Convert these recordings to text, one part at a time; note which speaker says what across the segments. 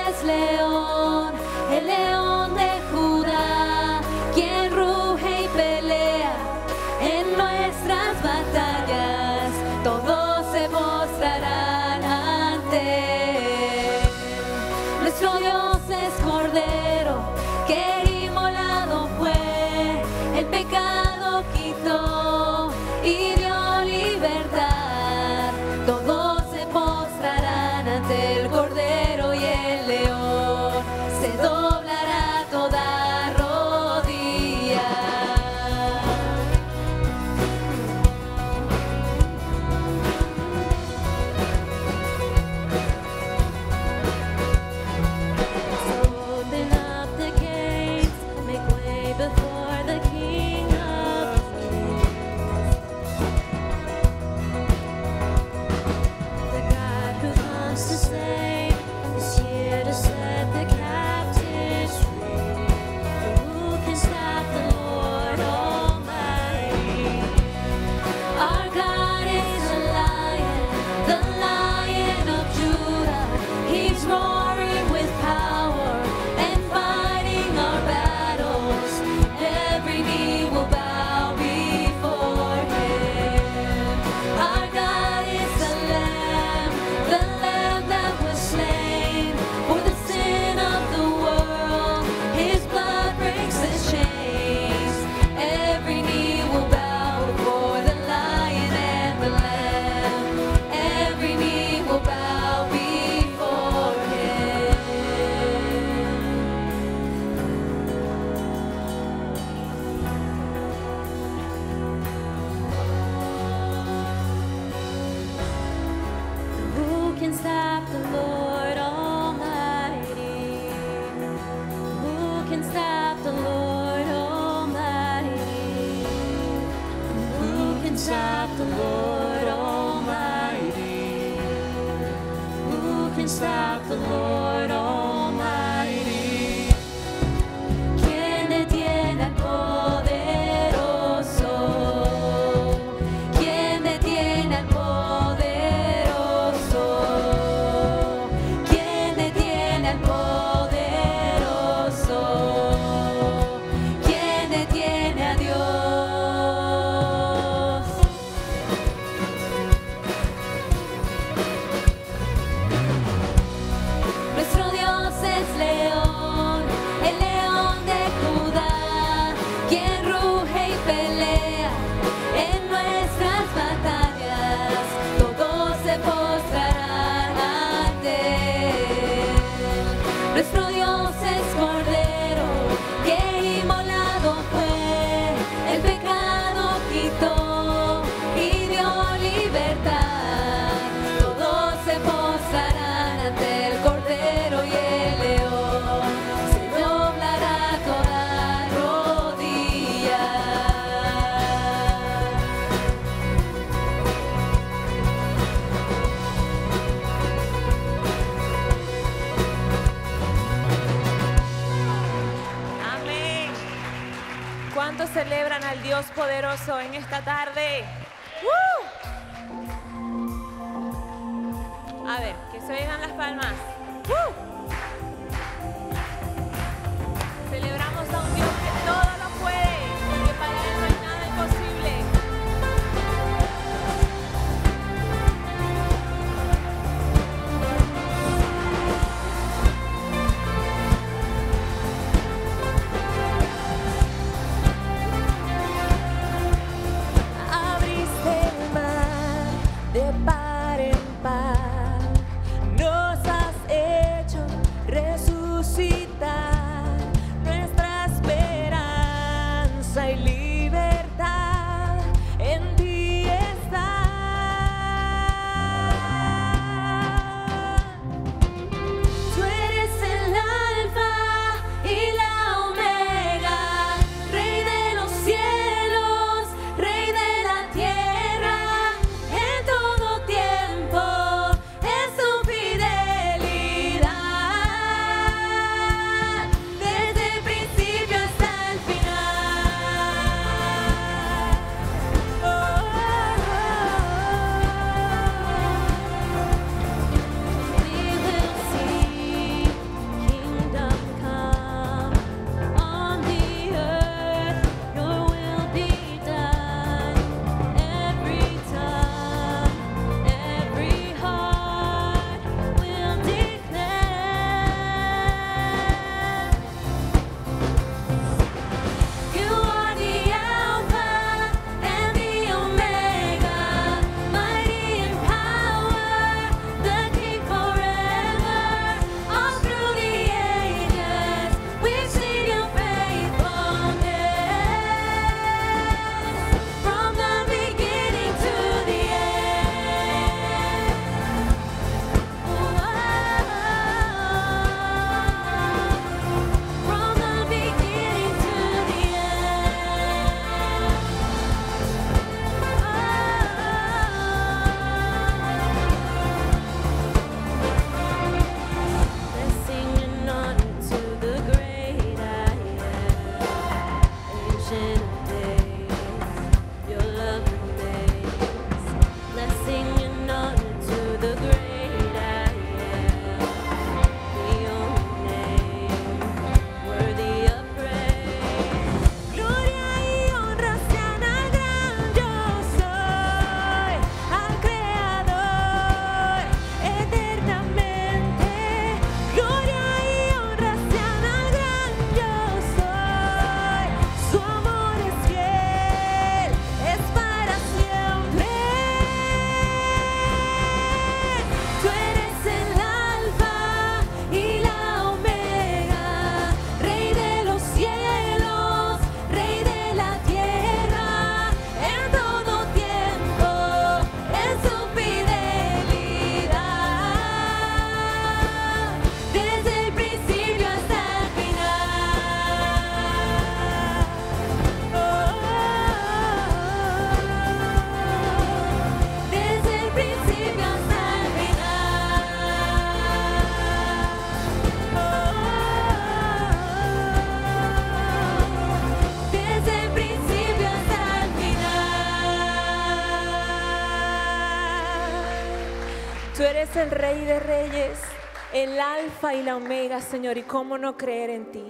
Speaker 1: es león, el león de Judá, quien ruge y pelea en nuestras batallas. Todos se postrarán ante él. Nuestro Dios es Cordero, que inmolado fue, el pecado quitó y dio libertad. Todos se postrarán ante el Cordero y el león, se doblará toda rodilla. Open up the gates, make way before the King of Kings. The God who comes to save is here to set the captives free. Who can stop the Lord Almighty? Our God is a lion, the Lion of Judah. He's roaring with power and fighting our battles. Every knee will bow before him. Our God is the Lamb that was slain for the sin of the world. His blood breaks the chains. Every knee will bow before the Lion and the Lamb. Every knee will bow before him. Who can stop the Lord Almighty? Who can stop the Lord Almighty? Who can stop the Lord Almighty? Who can stop the Lord Almighty? ¿Quién detiene al poderoso? ¿Quién detiene al poderoso? ¿Quién detiene al poderoso? ¿Quién detiene a Dios? Nuestro Dios es león, el león de Judá, quien ruge y pelea en nuestras batallas. Todos se postrarán ante él. Nuestro Dios es Cordero, que inmolado fue, el pecado quitó y dio libertad. Todos se postrarán ante el Cordero y el león, se doblará toda rodilla.
Speaker 2: Amén. ¿Cuántos celebran al Dios poderoso en esta tarde? A ver, que se oigan las palmas. Celebramos a un Dios que todo lo puede, que para Él no hay nada imposible.
Speaker 1: Abriste el mar de par en par, nos has hecho
Speaker 2: el Rey de Reyes, el Alfa y la Omega, Señor. Y cómo no creer en ti.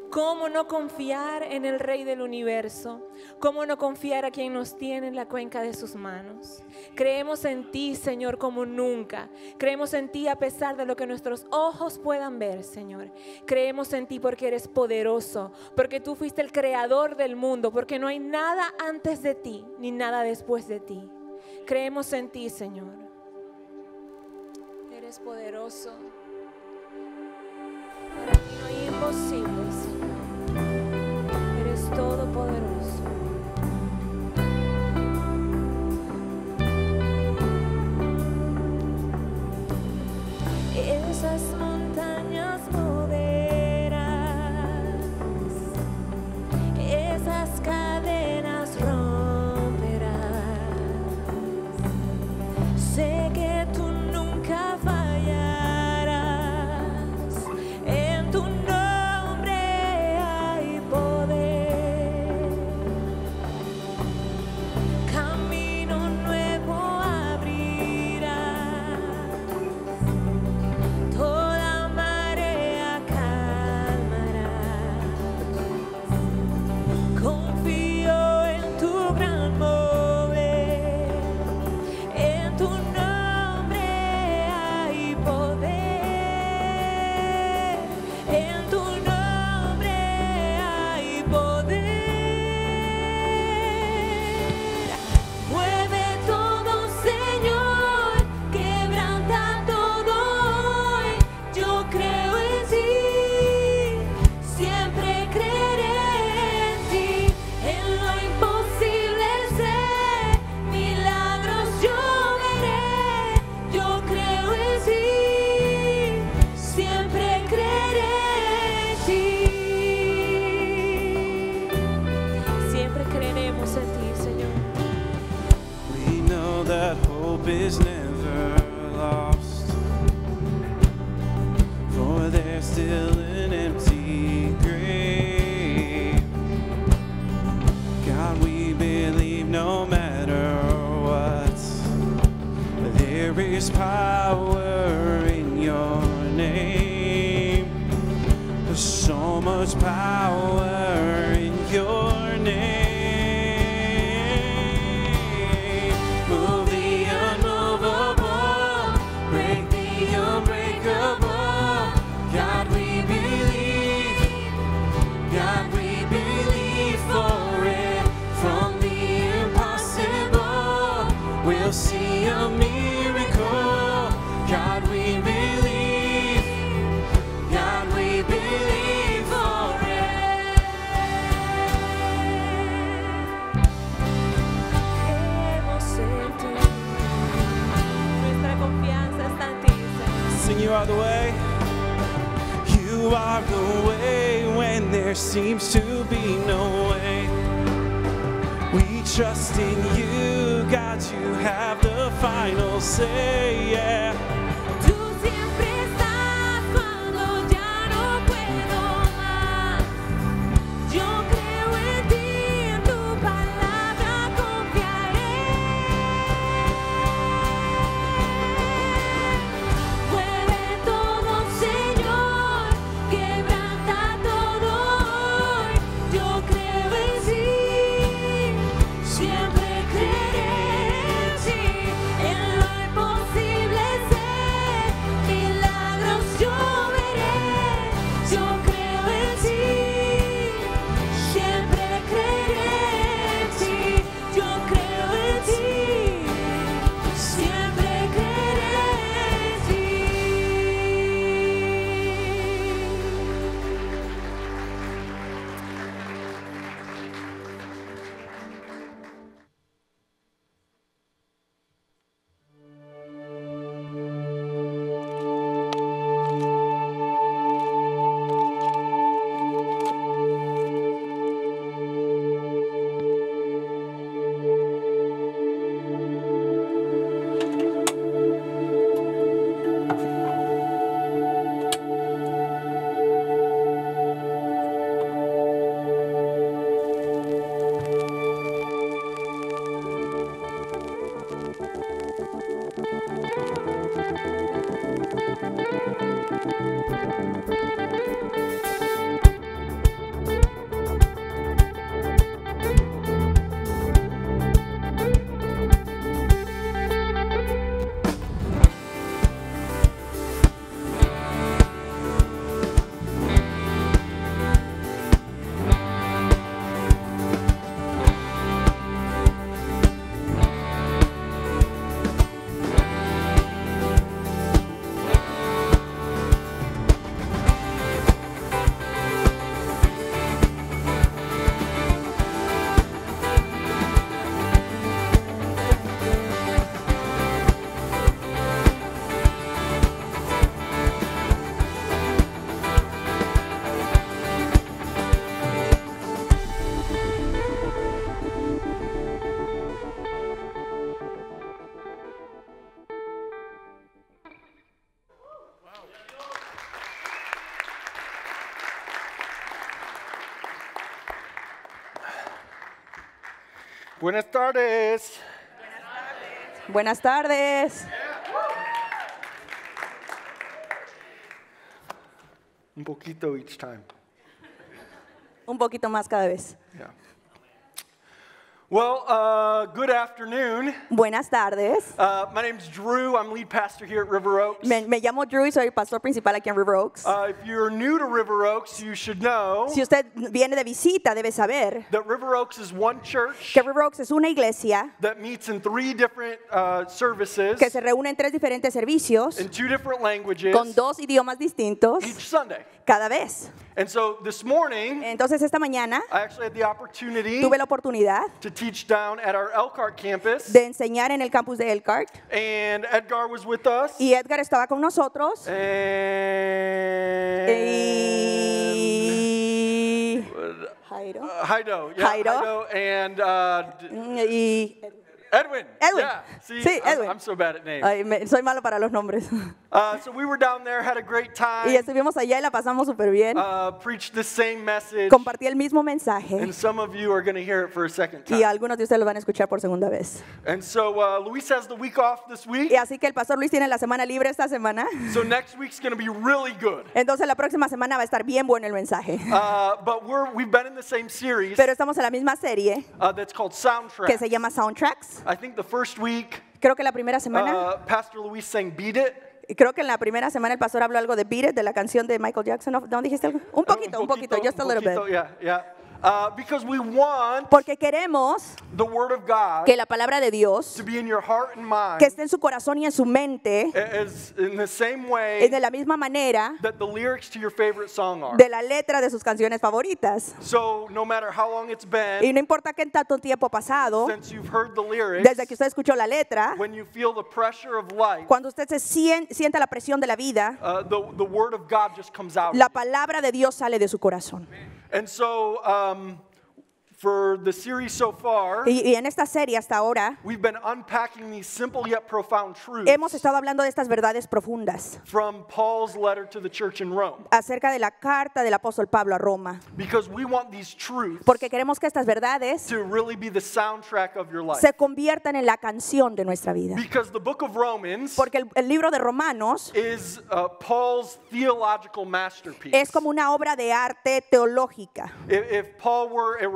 Speaker 2: ¿Cómo no confiar en el Rey del universo? ¿Cómo no confiar a quien nos tiene en la cuenca de sus manos? Creemos en ti, Señor, como nunca. Creemos en ti a pesar de lo que nuestros ojos puedan ver, Señor. Creemos en ti porque eres poderoso, porque tú fuiste el creador del mundo, porque no hay nada antes de ti, ni nada después de ti. Creemos en ti, Señor. Eres poderoso. Para ti no hay imposibles, Señor. Eres todopoderoso. Esas montañas moverás, esas cadenas romperás. Sé que tú nunca fallarás. En tu nombre hay poder. Camino nuevo abrirás. Toda marea calmarás. Confío en tu gran mover. En tu nombre hay poder. En tu nombre hay poder. Mueve todo, Señor. Quebranta todo hoy. Yo creo en ti. Siempre creeré en ti. En lo imposible sé. Milagros yo veré. Yo creo en ti. Siempre creeré en ti. Siempre creeremos en ti, Señor.
Speaker 3: We know that hope is never lost, for there's still an empty grave. God, we believe no matter what, there is power in your name. There's so much power in your name. Move the unmovable, break the unbreakable. God, we believe. God, we believe for it. From the impossible, we'll see a miracle. God, we believe. God, we believe for it.
Speaker 2: Creemos en ti. Nuestra confianza está en ti, Señor.
Speaker 3: Sing, you are the way. You are the way when there seems to be no way. We trust in you, God, you have the final say, yeah.
Speaker 2: Tú siempre estás cuando ya no puedo más. Yo creo en ti, en tu palabra confiaré. Mueve todo, Señor, quebranta todo hoy. Yo creo en ti, siempre creeré en ti. En lo imposible sé,
Speaker 4: Buenas tardes.
Speaker 5: Buenas tardes.
Speaker 4: Un poquito each time.
Speaker 5: Un poquito más cada vez.
Speaker 4: Yeah. Well, good afternoon.
Speaker 5: Buenas tardes.
Speaker 4: My name's Drew. I'm lead pastor here at River Oaks.
Speaker 5: Me llamo Drew y soy el pastor principal aquí en River Oaks.
Speaker 4: If you're new to River Oaks, you should know
Speaker 5: Si usted viene de visita, debe saber
Speaker 4: that River Oaks is one church
Speaker 5: que River Oaks es una iglesia
Speaker 4: that meets in 3 different services
Speaker 5: que se reúne en 3 diferentes servicios
Speaker 4: in 2 different languages
Speaker 5: con 2 idiomas distintos
Speaker 4: each Sunday.
Speaker 5: cada vez.
Speaker 4: And so this morning,
Speaker 5: Entonces esta mañana
Speaker 4: I actually had the opportunity
Speaker 5: tuve la oportunidad
Speaker 4: to teach down at our Elkhart campus,
Speaker 5: de enseñar en el campus de Elkhart
Speaker 4: and Edgar was with us.
Speaker 5: y Edgar estaba con nosotros.
Speaker 4: And
Speaker 5: Y Jairo.
Speaker 4: Jairo, yeah,
Speaker 5: Jairo.
Speaker 4: and
Speaker 5: Y
Speaker 4: Edwin.
Speaker 5: Edwin.
Speaker 4: Yeah, see,
Speaker 5: Sí, Edwin.
Speaker 4: I'm so bad at names.
Speaker 5: Ay, soy malo para los nombres.
Speaker 4: So we were down there, had a great time,
Speaker 5: Y estuvimos allá y la pasamos súper bien.
Speaker 4: preached the same message,
Speaker 5: Compartí el mismo mensaje
Speaker 4: and some of you are going to hear it for a second
Speaker 5: y
Speaker 4: time.
Speaker 5: algunos de ustedes lo van a escuchar por segunda vez.
Speaker 4: And so Luis has the week off this week,
Speaker 5: Y así que el pastor Luis tiene la semana libre esta semana.
Speaker 4: so next week's going to be really good.
Speaker 5: Entonces la próxima semana va a estar bien bueno el mensaje.
Speaker 4: But we've been in the same series
Speaker 5: Pero estamos en la misma serie
Speaker 4: that's called Soundtrack.
Speaker 5: que se llama Soundtracks.
Speaker 4: I think the first week,
Speaker 5: Creo que la primera semana,
Speaker 4: Pastor Luis sang Beat It.
Speaker 5: creo que en la primera semana el pastor habló algo de Beat It, de la canción de Michael Jackson. ¿No dijiste algo? Un poquito, just a little bit.
Speaker 4: Yeah. Because we want
Speaker 5: Porque queremos
Speaker 4: the Word of God
Speaker 5: que la palabra de Dios,
Speaker 4: to be in your heart and mind
Speaker 5: que esté en su corazón y en su mente,
Speaker 4: as in the same way
Speaker 5: de la misma manera
Speaker 4: that the lyrics to your favorite song are.
Speaker 5: de la letra de sus canciones favoritas.
Speaker 4: So no matter how long it's
Speaker 5: Y
Speaker 4: been
Speaker 5: no importa qué tanto tiempo ha pasado,
Speaker 4: since you've heard the lyrics,
Speaker 5: desde que usted escuchó la letra,
Speaker 4: when you feel the pressure of life,
Speaker 5: cuando usted sienta la presión de la vida,
Speaker 4: the Word of God just comes out.
Speaker 5: la palabra de Dios sale de su corazón.
Speaker 4: And so for the series so far,
Speaker 5: Y en esta serie hasta ahora
Speaker 4: we've been unpacking these simple yet profound truths
Speaker 5: hemos estado hablando de estas verdades profundas
Speaker 4: from Paul's letter to the church in Rome.
Speaker 5: acerca de la carta del apóstol Pablo a Roma,
Speaker 4: Because we want these truths
Speaker 5: porque queremos que estas verdades
Speaker 4: to really be the soundtrack of your life.
Speaker 5: se conviertan en la canción de nuestra vida.
Speaker 4: Because the book of Romans
Speaker 5: Porque el libro de Romanos
Speaker 4: is Paul's theological masterpiece.
Speaker 5: es como una obra de arte teológica.
Speaker 4: If Paul were a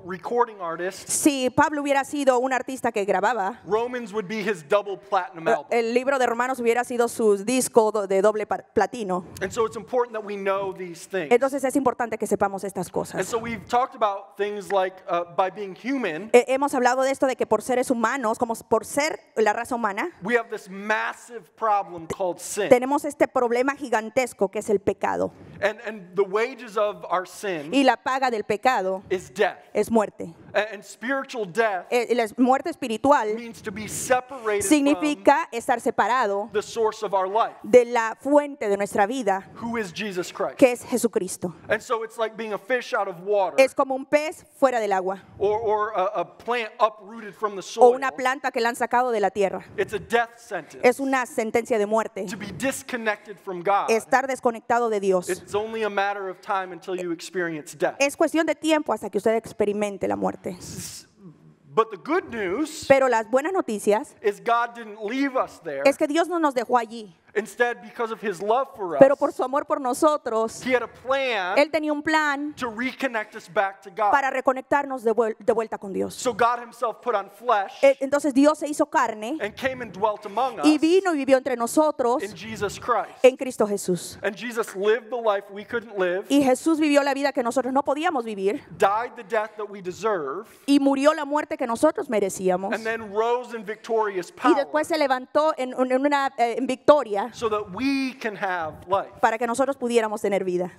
Speaker 4: recording artist,
Speaker 5: Si Pablo hubiera sido un artista que grababa,
Speaker 4: Romans would be his double platinum album.
Speaker 5: el libro de Romanos hubiera sido su disco de doble platino.
Speaker 4: And so it's important that we know these things.
Speaker 5: Entonces es importante que sepamos estas
Speaker 4: And
Speaker 5: cosas.
Speaker 4: so we've talked about things like by being human,
Speaker 5: Hemos hablado de esto de que por seres humanos, como por ser la raza humana,
Speaker 4: we have this massive problem called sin.
Speaker 5: tenemos este problema gigantesco que es el pecado.
Speaker 4: And the wages of our sin
Speaker 5: Y la paga del pecado
Speaker 4: is death.
Speaker 5: es muerte.
Speaker 4: And spiritual death
Speaker 5: La muerte espiritual
Speaker 4: means to be separated from
Speaker 5: significa estar separado
Speaker 4: the source of our life,
Speaker 5: de la fuente de nuestra vida,
Speaker 4: who is Jesus Christ.
Speaker 5: que es Jesucristo.
Speaker 4: And so it's like being a fish out of water,
Speaker 5: Es como un pez fuera del agua
Speaker 4: or a plant uprooted from the
Speaker 5: o
Speaker 4: soil.
Speaker 5: una planta que la han sacado de la tierra.
Speaker 4: It's a death sentence.
Speaker 5: Es una sentencia de muerte.
Speaker 4: To be disconnected from God.
Speaker 5: Estar desconectado de Dios.
Speaker 4: It's only a matter of time until you experience death.
Speaker 5: Es cuestión de tiempo hasta que usted experimente la muerte.
Speaker 4: But the good news
Speaker 5: Pero las buenas noticias
Speaker 4: is God didn't leave us there.
Speaker 5: es que Dios no nos dejó allí.
Speaker 4: Instead, because of his love for us,
Speaker 5: pero por su amor por nosotros,
Speaker 4: he had a plan
Speaker 5: Él tenía un plan
Speaker 4: to reconnect us back to God.
Speaker 5: para reconectarnos de vuelta con Dios.
Speaker 4: So God himself put on flesh
Speaker 5: Entonces Dios se hizo carne
Speaker 4: and came and dwelt among us
Speaker 5: y vino y vivió entre nosotros
Speaker 4: in Jesus Christ.
Speaker 5: en Cristo Jesús.
Speaker 4: And Jesus lived the life we couldn't live,
Speaker 5: Y Jesús vivió la vida que nosotros no podíamos vivir
Speaker 4: died the death that we deserve,
Speaker 5: y murió la muerte que nosotros merecíamos.
Speaker 4: and then rose in victorious
Speaker 5: Y
Speaker 4: power
Speaker 5: después se levantó en victoria
Speaker 4: so that we can have life.
Speaker 5: para que nosotros pudiéramos tener vida.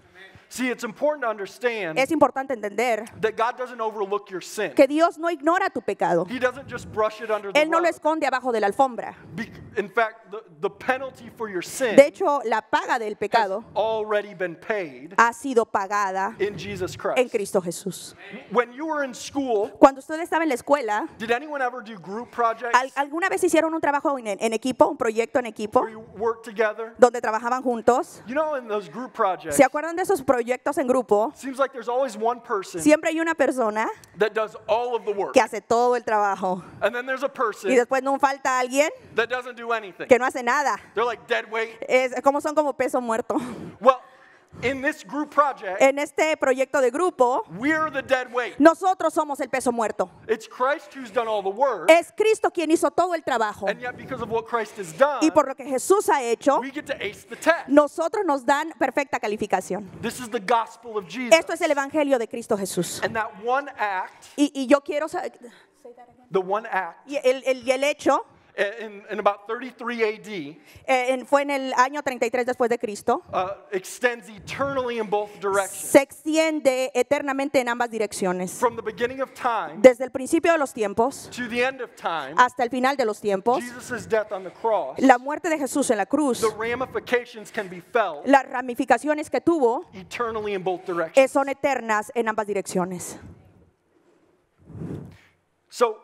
Speaker 4: See, it's important to understand
Speaker 5: Es importante entender
Speaker 4: that God doesn't overlook your sin.
Speaker 5: que Dios no ignora tu pecado.
Speaker 4: He doesn't just brush it under the
Speaker 5: Él no lo
Speaker 4: rug.
Speaker 5: esconde abajo de la alfombra.
Speaker 4: In fact, the penalty for your sin
Speaker 5: De hecho, la paga del
Speaker 4: has
Speaker 5: pecado
Speaker 4: already been paid
Speaker 5: ha sido pagada
Speaker 4: in Jesus
Speaker 5: en
Speaker 4: Christ.
Speaker 5: Cristo Jesús.
Speaker 4: When you were in school,
Speaker 5: Cuando usted estaba en la escuela,
Speaker 4: did anyone ever do group projects
Speaker 5: ¿alguna vez hicieron un trabajo en equipo, un proyecto en equipo,
Speaker 4: where you work together?
Speaker 5: donde trabajaban juntos?
Speaker 4: You know, in those group projects,
Speaker 5: ¿Se acuerdan de esos proyectos en grupo?
Speaker 4: seems like there's always one person
Speaker 5: Siempre hay una persona
Speaker 4: that does all of the work.
Speaker 5: que hace todo el trabajo
Speaker 4: And then there's a person
Speaker 5: y después no falta alguien
Speaker 4: that doesn't do anything.
Speaker 5: que no hace nada.
Speaker 4: They're like dead weight.
Speaker 5: Son como peso muerto.
Speaker 4: Well, in this group project,
Speaker 5: En este proyecto de grupo,
Speaker 4: we're the dead weight.
Speaker 5: nosotros somos el peso muerto.
Speaker 4: It's Christ who's done all the work.
Speaker 5: Es Cristo quien hizo todo el trabajo.
Speaker 4: And yet, because of what Christ has done,
Speaker 5: Y por lo que Jesús ha hecho,
Speaker 4: we get to ace the test.
Speaker 5: nosotros nos dan perfecta calificación.
Speaker 4: This is the gospel of Jesus.
Speaker 5: Esto es el evangelio de Cristo Jesús.
Speaker 4: And that one act,
Speaker 5: Y yo quiero saber,
Speaker 4: the one act,
Speaker 5: y el hecho
Speaker 4: in about 33 AD,
Speaker 5: fue en el año 33 después de Cristo,
Speaker 4: extends eternally in both directions.
Speaker 5: se extiende eternamente en ambas direcciones.
Speaker 4: From the beginning of time
Speaker 5: Desde el principio de los tiempos
Speaker 4: to the end of time,
Speaker 5: hasta el final de los tiempos,
Speaker 4: Jesus' death on the cross,
Speaker 5: la muerte de Jesús en la cruz,
Speaker 4: the ramifications can be felt
Speaker 5: las ramificaciones que tuvo
Speaker 4: eternally in both directions.
Speaker 5: son eternas en ambas direcciones.
Speaker 4: So,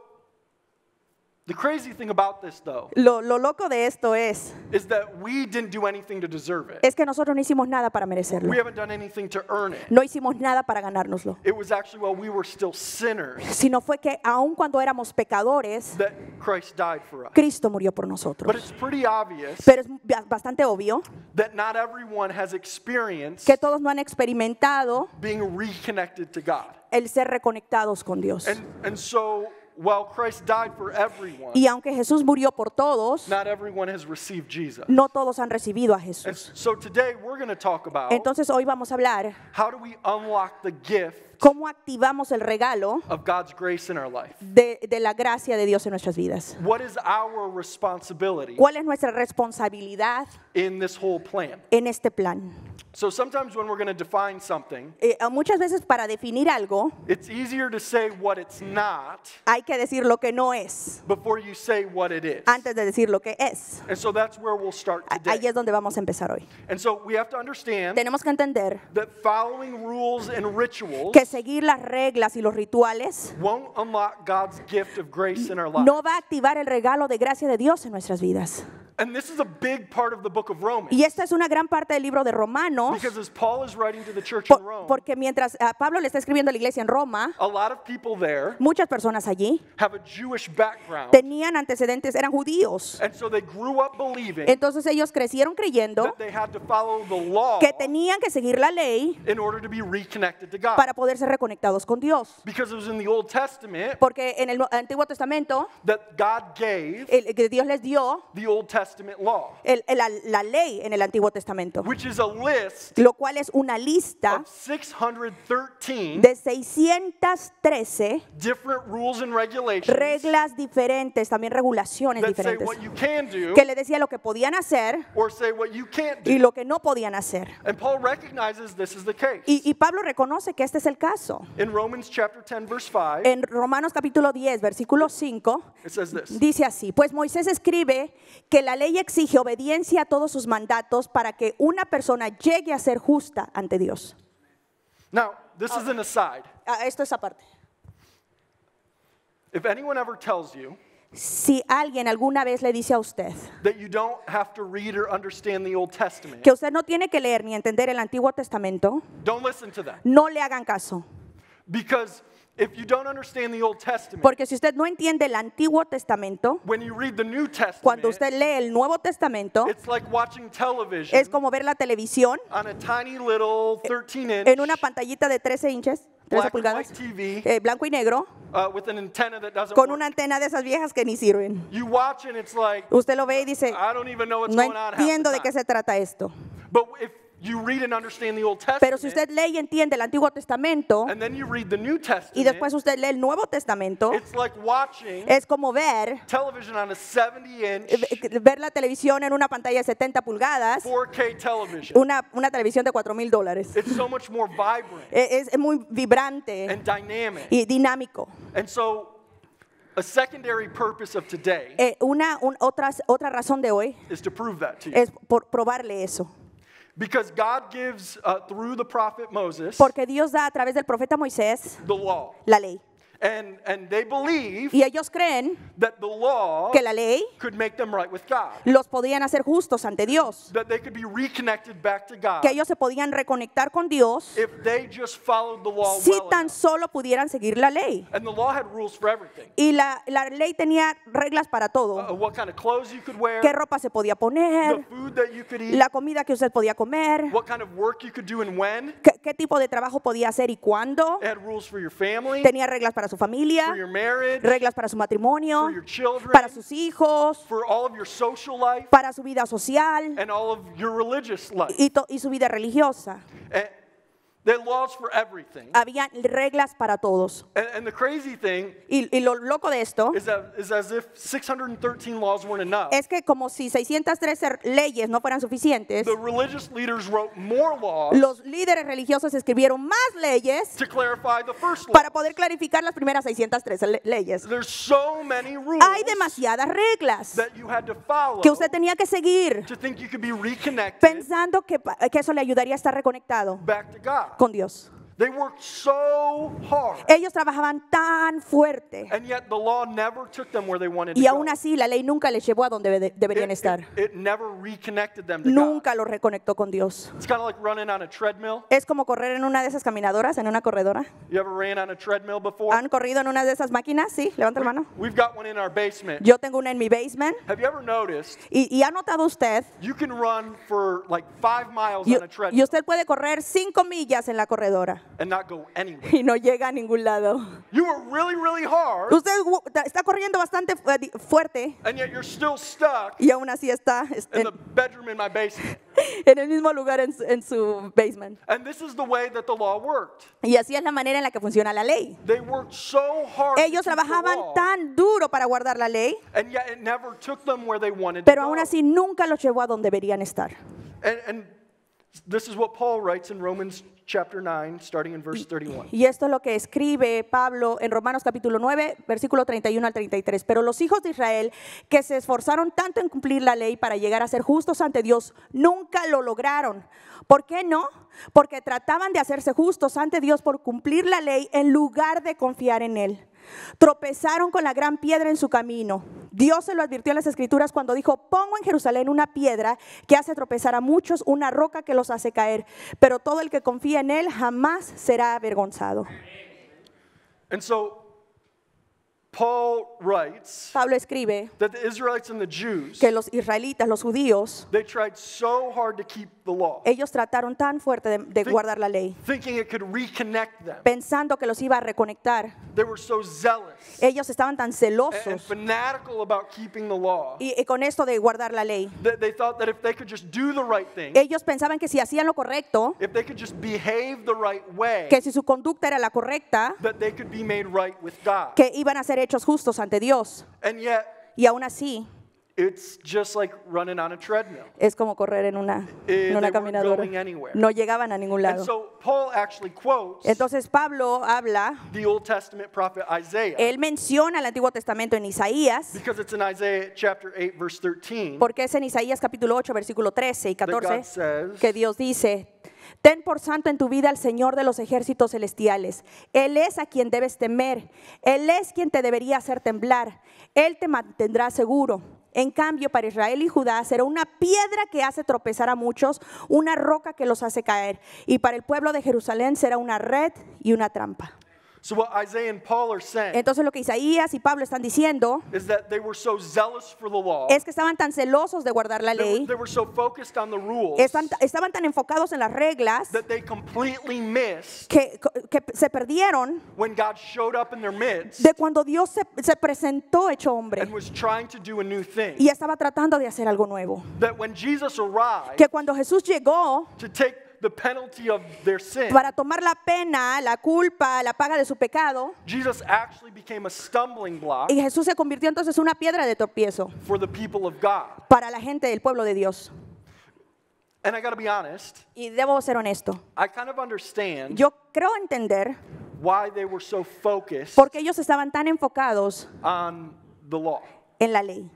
Speaker 4: the crazy thing about this, though,
Speaker 5: Lo loco de esto es
Speaker 4: that we didn't do anything to deserve it.
Speaker 5: que nosotros no hicimos nada para merecerlo.
Speaker 4: We haven't done anything to earn it.
Speaker 5: No hicimos nada para ganárnoslo.
Speaker 4: It was actually while we were still sinners
Speaker 5: Sino fue que aun cuando éramos pecadores,
Speaker 4: that Christ died for us.
Speaker 5: Cristo murió por
Speaker 4: But
Speaker 5: nosotros.
Speaker 4: it's pretty obvious
Speaker 5: Pero es bastante obvio
Speaker 4: that not everyone has experienced
Speaker 5: que todos no han experimentado
Speaker 4: being reconnected to God.
Speaker 5: el ser reconectados con Dios.
Speaker 4: And so, while Christ died for everyone,
Speaker 5: Y aunque Jesús murió por todos,
Speaker 4: not everyone has received Jesus.
Speaker 5: no todos han recibido a
Speaker 4: And
Speaker 5: Jesús.
Speaker 4: so today we're going to talk about
Speaker 5: Entonces hoy vamos a hablar
Speaker 4: how do we unlock the gift
Speaker 5: cómo activamos el regalo
Speaker 4: of God's grace in our life.
Speaker 5: de la gracia de Dios en nuestras vidas.
Speaker 4: What is our responsibility
Speaker 5: ¿Cuál es nuestra responsabilidad
Speaker 4: in this whole plan?
Speaker 5: en este plan?
Speaker 4: So sometimes when we're going to define something,
Speaker 5: Muchas veces para definir algo
Speaker 4: it's easier to say what it's not
Speaker 5: hay que decir lo que no es
Speaker 4: before you say what it is.
Speaker 5: antes de decir lo que es.
Speaker 4: And so that's where we'll start
Speaker 5: Ahí
Speaker 4: today.
Speaker 5: es donde vamos a empezar hoy.
Speaker 4: And so we have to understand
Speaker 5: Tenemos que entender
Speaker 4: that following rules and rituals
Speaker 5: que seguir las reglas y los rituales
Speaker 4: won't unlock God's gift of grace in our life.
Speaker 5: no va a activar el regalo de gracia de Dios en nuestras vidas.
Speaker 4: And this is a big part of the book of Romans.
Speaker 5: Y esta es una gran parte del libro de Romanos,
Speaker 4: Because as Paul is writing to the church in Rome,
Speaker 5: porque mientras Pablo le está escribiendo a la iglesia en Roma,
Speaker 4: a lot of people there
Speaker 5: muchas personas allí
Speaker 4: have a Jewish background.
Speaker 5: tenían antecedentes, eran judíos.
Speaker 4: And so they grew up believing
Speaker 5: Entonces ellos crecieron creyendo
Speaker 4: that they had to follow the law
Speaker 5: que tenían que seguir la ley
Speaker 4: in order to be reconnected to God.
Speaker 5: para poder ser reconectados con Dios.
Speaker 4: Because it was in the Old Testament
Speaker 5: Porque en el Antiguo Testamento
Speaker 4: that God gave
Speaker 5: que Dios les dio
Speaker 4: the Old Testament law,
Speaker 5: la ley en el Antiguo Testamento,
Speaker 4: which is a list
Speaker 5: lo cual es una lista
Speaker 4: of 613
Speaker 5: de 613
Speaker 4: different rules and regulations
Speaker 5: reglas diferentes, también regulaciones
Speaker 4: that say
Speaker 5: diferentes,
Speaker 4: what you can do
Speaker 5: que le decía lo que podían hacer
Speaker 4: or say what you can't
Speaker 5: y
Speaker 4: do.
Speaker 5: lo que no podían hacer.
Speaker 4: And Paul recognizes this is the case.
Speaker 5: Y Pablo reconoce que este es el caso.
Speaker 4: In Romans chapter 10 verse 5,
Speaker 5: En Romanos capítulo 10, versículo 5,
Speaker 4: it says this.
Speaker 5: dice así: pues Moisés escribe que la ley exige obediencia a todos sus mandatos para que una persona llegue a ser justa ante Dios.
Speaker 4: Now, this is an aside.
Speaker 5: Esto es aparte.
Speaker 4: If anyone ever tells you
Speaker 5: Si alguien alguna vez le dice a usted
Speaker 4: that you don't have to read or understand the Old Testament,
Speaker 5: que usted no tiene que leer ni entender el Antiguo Testamento,
Speaker 4: don't listen to them.
Speaker 5: no le hagan caso.
Speaker 4: Because if you don't understand the Old Testament,
Speaker 5: Porque si usted no entiende el Antiguo Testamento,
Speaker 4: when you read the New Testament,
Speaker 5: cuando usted lee el Nuevo Testamento,
Speaker 4: it's like watching television
Speaker 5: es como ver la televisión
Speaker 4: on a tiny little 13-inch
Speaker 5: en una pantallita de 13 inches, 13
Speaker 4: black and
Speaker 5: pulgadas,
Speaker 4: white TV
Speaker 5: blanco y negro,
Speaker 4: with an antenna that doesn't
Speaker 5: con
Speaker 4: work.
Speaker 5: una antena de esas viejas que ni sirven.
Speaker 4: You watch and it's like,
Speaker 5: Usted lo ve y dice,
Speaker 4: I don't even know what's
Speaker 5: no
Speaker 4: going on half
Speaker 5: entiendo
Speaker 4: the
Speaker 5: de qué
Speaker 4: time.
Speaker 5: se trata esto.
Speaker 4: But if you read and understand the Old
Speaker 5: Pero si
Speaker 4: Testament,
Speaker 5: usted lee y entiende el Antiguo Testamento
Speaker 4: and then you read the New
Speaker 5: y
Speaker 4: Testament,
Speaker 5: después usted lee el Nuevo Testamento,
Speaker 4: it's like watching
Speaker 5: es como ver
Speaker 4: television on a 70-inch
Speaker 5: ver la televisión en una pantalla de 70 pulgadas,
Speaker 4: 4K television.
Speaker 5: una televisión de $4,000.
Speaker 4: It's so much more vibrant
Speaker 5: Es muy vibrante
Speaker 4: and dynamic.
Speaker 5: y dinámico.
Speaker 4: And so a secondary purpose of today
Speaker 5: Otra razón de hoy
Speaker 4: is to prove that to you.
Speaker 5: es por probarle eso.
Speaker 4: Because God gives, through the prophet Moses,
Speaker 5: Porque Dios da a través del profeta Moisés
Speaker 4: the law.
Speaker 5: la ley.
Speaker 4: And they believe
Speaker 5: Y ellos creen
Speaker 4: that the law
Speaker 5: que la ley
Speaker 4: could make them right with God.
Speaker 5: los podían hacer justos ante Dios.
Speaker 4: That they could be reconnected back to God
Speaker 5: Que ellos se podían reconectar con Dios
Speaker 4: if they just followed the law
Speaker 5: si
Speaker 4: well
Speaker 5: tan
Speaker 4: enough.
Speaker 5: solo pudieran seguir la ley.
Speaker 4: And the law had rules for everything.
Speaker 5: Y la ley tenía reglas para todo.
Speaker 4: What kind of clothes you could wear,
Speaker 5: Qué ropa se podía
Speaker 4: the
Speaker 5: poner,
Speaker 4: food that you could eat,
Speaker 5: la comida que usted podía comer,
Speaker 4: what kind of work you could do and when.
Speaker 5: qué tipo de trabajo podía hacer y cuándo.
Speaker 4: It had rules for your family,
Speaker 5: Tenía reglas para su familia,
Speaker 4: for your marriage,
Speaker 5: reglas para su matrimonio,
Speaker 4: for your children,
Speaker 5: para sus hijos,
Speaker 4: for all of your social life,
Speaker 5: para su vida social
Speaker 4: and all of your religious life.
Speaker 5: y su vida religiosa.
Speaker 4: And there are laws for everything.
Speaker 5: Había reglas para todos.
Speaker 4: And the crazy thing
Speaker 5: Y lo loco de esto
Speaker 4: is as if 613 laws weren't enough.
Speaker 5: es que como si 613 leyes no fueran suficientes,
Speaker 4: The religious leaders wrote more laws
Speaker 5: los líderes religiosos escribieron más leyes
Speaker 4: to clarify the first law.
Speaker 5: para poder clarificar las primeras 613 leyes.
Speaker 4: There's so many rules
Speaker 5: Hay demasiadas reglas
Speaker 4: that you had to follow
Speaker 5: que usted tenía que seguir
Speaker 4: to think you could be reconnected
Speaker 5: pensando que eso le ayudaría a estar reconectado
Speaker 4: back to God.
Speaker 5: con Dios.
Speaker 4: They worked so hard,
Speaker 5: Ellos trabajaban tan fuerte
Speaker 4: and yet the law never took them where they wanted to
Speaker 5: y aún
Speaker 4: go.
Speaker 5: así la ley nunca les llevó a donde deberían estar.
Speaker 4: It never reconnected them to God.
Speaker 5: Nunca los reconectó con Dios.
Speaker 4: It's kind of like running on a treadmill.
Speaker 5: Es como correr en una de esas caminadoras, en una corredora.
Speaker 4: You ever ran on a treadmill before?
Speaker 5: ¿Han corrido en una de esas máquinas? Sí, levanta la mano.
Speaker 4: We've got one in our basement.
Speaker 5: Yo tengo una en mi basement.
Speaker 4: Have you ever noticed
Speaker 5: Y ha notado usted,
Speaker 4: you can run for like 5 miles
Speaker 5: y
Speaker 4: on a treadmill
Speaker 5: usted puede correr 5 millas en la corredora
Speaker 4: and not go anywhere?
Speaker 5: y no llega a ningún lado.
Speaker 4: You were really, really hard,
Speaker 5: Usted está corriendo bastante fuerte
Speaker 4: and yet you're still stuck
Speaker 5: y aún así está
Speaker 4: in the bedroom in my basement.
Speaker 5: en el mismo lugar en su basement.
Speaker 4: And this is the way that the law worked.
Speaker 5: Y así es la manera en la que funciona la ley.
Speaker 4: They worked so hard
Speaker 5: Ellos
Speaker 4: to keep the
Speaker 5: trabajaban
Speaker 4: law,
Speaker 5: tan duro para guardar la ley,
Speaker 4: and yet it never took them where they wanted
Speaker 5: pero
Speaker 4: to
Speaker 5: aún
Speaker 4: go.
Speaker 5: así nunca los llevó a donde deberían estar.
Speaker 4: And this is what Paul writes in Romans chapter 9, starting in verse 31.
Speaker 5: Y esto es lo que escribe Pablo en Romanos capítulo 9, versículo 31 al 33. Pero los hijos de Israel que se esforzaron tanto en cumplir la ley para llegar a ser justos ante Dios, nunca lo lograron. ¿Por qué no? Porque trataban de hacerse justos ante Dios por cumplir la ley en lugar de confiar en Él. Tropezaron con la gran piedra en su camino. Dios se lo advirtió en las Escrituras cuando dijo: pongo en Jerusalén una piedra que hace tropezar a muchos, una roca que los hace caer. Pero todo el que confía en Él jamás será avergonzado.
Speaker 4: And so Paul writes
Speaker 5: Pablo escribe
Speaker 4: that the Israelites and the Jews,
Speaker 5: que los israelitas, los judíos,
Speaker 4: they tried so hard to keep the law,
Speaker 5: ellos trataron tan fuerte de guardar la ley,
Speaker 4: thinking it could reconnect them.
Speaker 5: pensando que los iba a reconectar.
Speaker 4: They were so zealous
Speaker 5: Ellos estaban tan
Speaker 4: and
Speaker 5: celosos
Speaker 4: fanatical about keeping the law
Speaker 5: y con esto de guardar la ley.
Speaker 4: that they thought that if they could just do the right thing,
Speaker 5: Ellos pensaban que si hacían lo correcto,
Speaker 4: if they could just behave the right way,
Speaker 5: que si su conducta era la correcta,
Speaker 4: that they could be made right with God.
Speaker 5: que iban a ser hechos justos ante Dios.
Speaker 4: And yet,
Speaker 5: Y aún así,
Speaker 4: it's just like running on a treadmill.
Speaker 5: es como correr en una
Speaker 4: They weren't
Speaker 5: caminadora.
Speaker 4: going anywhere.
Speaker 5: No llegaban a ningún
Speaker 4: And
Speaker 5: lado.
Speaker 4: so Paul actually quotes
Speaker 5: Entonces Pablo habla,
Speaker 4: the Old Testament prophet Isaiah,
Speaker 5: él menciona el Antiguo Testamento en Isaías,
Speaker 4: because it's in Isaiah chapter 8, verse 13,
Speaker 5: porque es en Isaías capítulo 8, versículo 13 y
Speaker 4: that God
Speaker 5: 14,
Speaker 4: says,
Speaker 5: que Dios dice: ten por santo en tu vida al Señor de los ejércitos celestiales. Él es a quien debes temer. Él es quien te debería hacer temblar. Él te mantendrá seguro. En cambio, para Israel y Judá será una piedra que hace tropezar a muchos, una roca que los hace caer. Y para el pueblo de Jerusalén será una red y una trampa.
Speaker 4: So what Isaiah and Paul are saying
Speaker 5: Entonces lo que Isaías y Pablo están diciendo
Speaker 4: is that they were so zealous for the law,
Speaker 5: es que estaban tan celosos de guardar la ley,
Speaker 4: they were so focused on the rules,
Speaker 5: estaban tan enfocados en las reglas
Speaker 4: that they completely missed
Speaker 5: que se perdieron
Speaker 4: when God showed up in their midst
Speaker 5: de cuando Dios se presentó hecho hombre
Speaker 4: and was trying to do a new thing.
Speaker 5: y estaba tratando de hacer algo nuevo.
Speaker 4: That when Jesus arrived
Speaker 5: Que cuando Jesús llegó
Speaker 4: to take the penalty of their sin,
Speaker 5: para tomar la pena, la culpa, la paga de su pecado,
Speaker 4: Jesus actually became a stumbling block
Speaker 5: y Jesús se convirtió entonces en una piedra de tropiezo
Speaker 4: for the people of God.
Speaker 5: para la gente del pueblo de Dios.
Speaker 4: And I got to be honest,
Speaker 5: Y debo ser honesto.
Speaker 4: I kind of understand
Speaker 5: Yo creo entender
Speaker 4: why they were so focused
Speaker 5: por qué ellos estaban tan enfocados
Speaker 4: on the law.
Speaker 5: en la ley.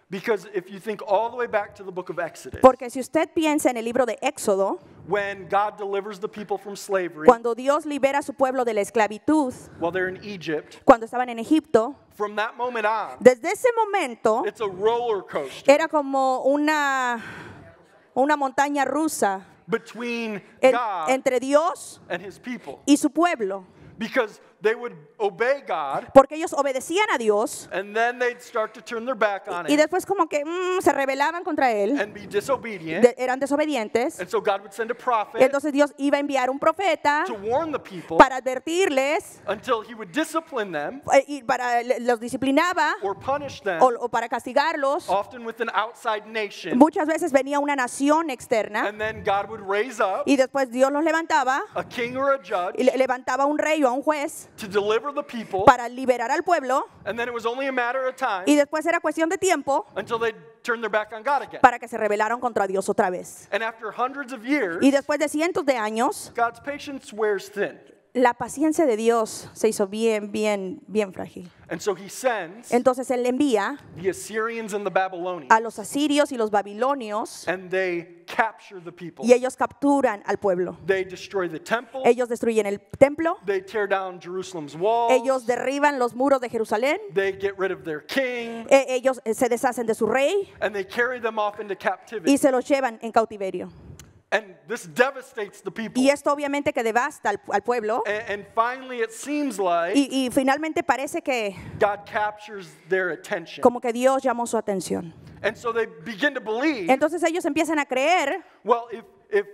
Speaker 4: Because if you think all the way back to the book of Exodus,
Speaker 5: Porque si usted piensa en el libro de Éxodo,
Speaker 4: when God delivers the people from slavery
Speaker 5: cuando Dios libera a su pueblo de la esclavitud,
Speaker 4: while they're in Egypt,
Speaker 5: cuando estaban en Egipto,
Speaker 4: from that moment on,
Speaker 5: desde ese momento
Speaker 4: it's a roller coaster
Speaker 5: era como una montaña rusa
Speaker 4: between
Speaker 5: en-
Speaker 4: God
Speaker 5: entre Dios
Speaker 4: and his people.
Speaker 5: y su pueblo.
Speaker 4: Because they would obey God,
Speaker 5: Porque ellos obedecían a Dios
Speaker 4: and then they'd start to turn their back on
Speaker 5: y
Speaker 4: him
Speaker 5: después como que se rebelaban contra él,
Speaker 4: and be disobedient.
Speaker 5: eran desobedientes.
Speaker 4: And so God would send a prophet
Speaker 5: Entonces Dios iba a enviar un profeta
Speaker 4: to warn the people
Speaker 5: para advertirles,
Speaker 4: until he would discipline them
Speaker 5: y los disciplinaba
Speaker 4: or punish them,
Speaker 5: o para castigarlos.
Speaker 4: often with an outside nation.
Speaker 5: Muchas veces venía una nación externa
Speaker 4: And then God would raise up
Speaker 5: y después Dios los levantaba
Speaker 4: a king or a judge
Speaker 5: y levantaba un rey o a un juez
Speaker 4: to deliver the people.
Speaker 5: para liberar al pueblo
Speaker 4: And then it was only a matter of time
Speaker 5: y después era cuestión de tiempo
Speaker 4: until they turned their back on God again.
Speaker 5: para que se rebelaran contra Dios otra vez.
Speaker 4: And after hundreds of years,
Speaker 5: Y después de cientos de años,
Speaker 4: God's patience wears thin.
Speaker 5: la paciencia de Dios se hizo bien frágil.
Speaker 4: And so he sends
Speaker 5: Entonces Él envía
Speaker 4: the Assyrians and the Babylonians,
Speaker 5: a los asirios y los babilonios
Speaker 4: and they capture the people.
Speaker 5: y ellos capturan al pueblo.
Speaker 4: They destroy the temple.
Speaker 5: Ellos destruyen el templo,
Speaker 4: They tear down Jerusalem's walls.
Speaker 5: ellos derriban los muros de Jerusalén,
Speaker 4: They get rid of their king,
Speaker 5: ellos se deshacen de su rey
Speaker 4: and they carry them off into captivity.
Speaker 5: y se los llevan en cautiverio.
Speaker 4: And this devastates the people.
Speaker 5: Y esto obviamente que devasta al pueblo
Speaker 4: And finally, it seems like
Speaker 5: y finalmente parece que
Speaker 4: God captures their attention.
Speaker 5: como que Dios llamó su atención.
Speaker 4: And so they begin to believe,
Speaker 5: Entonces ellos empiezan a creer,
Speaker 4: well, if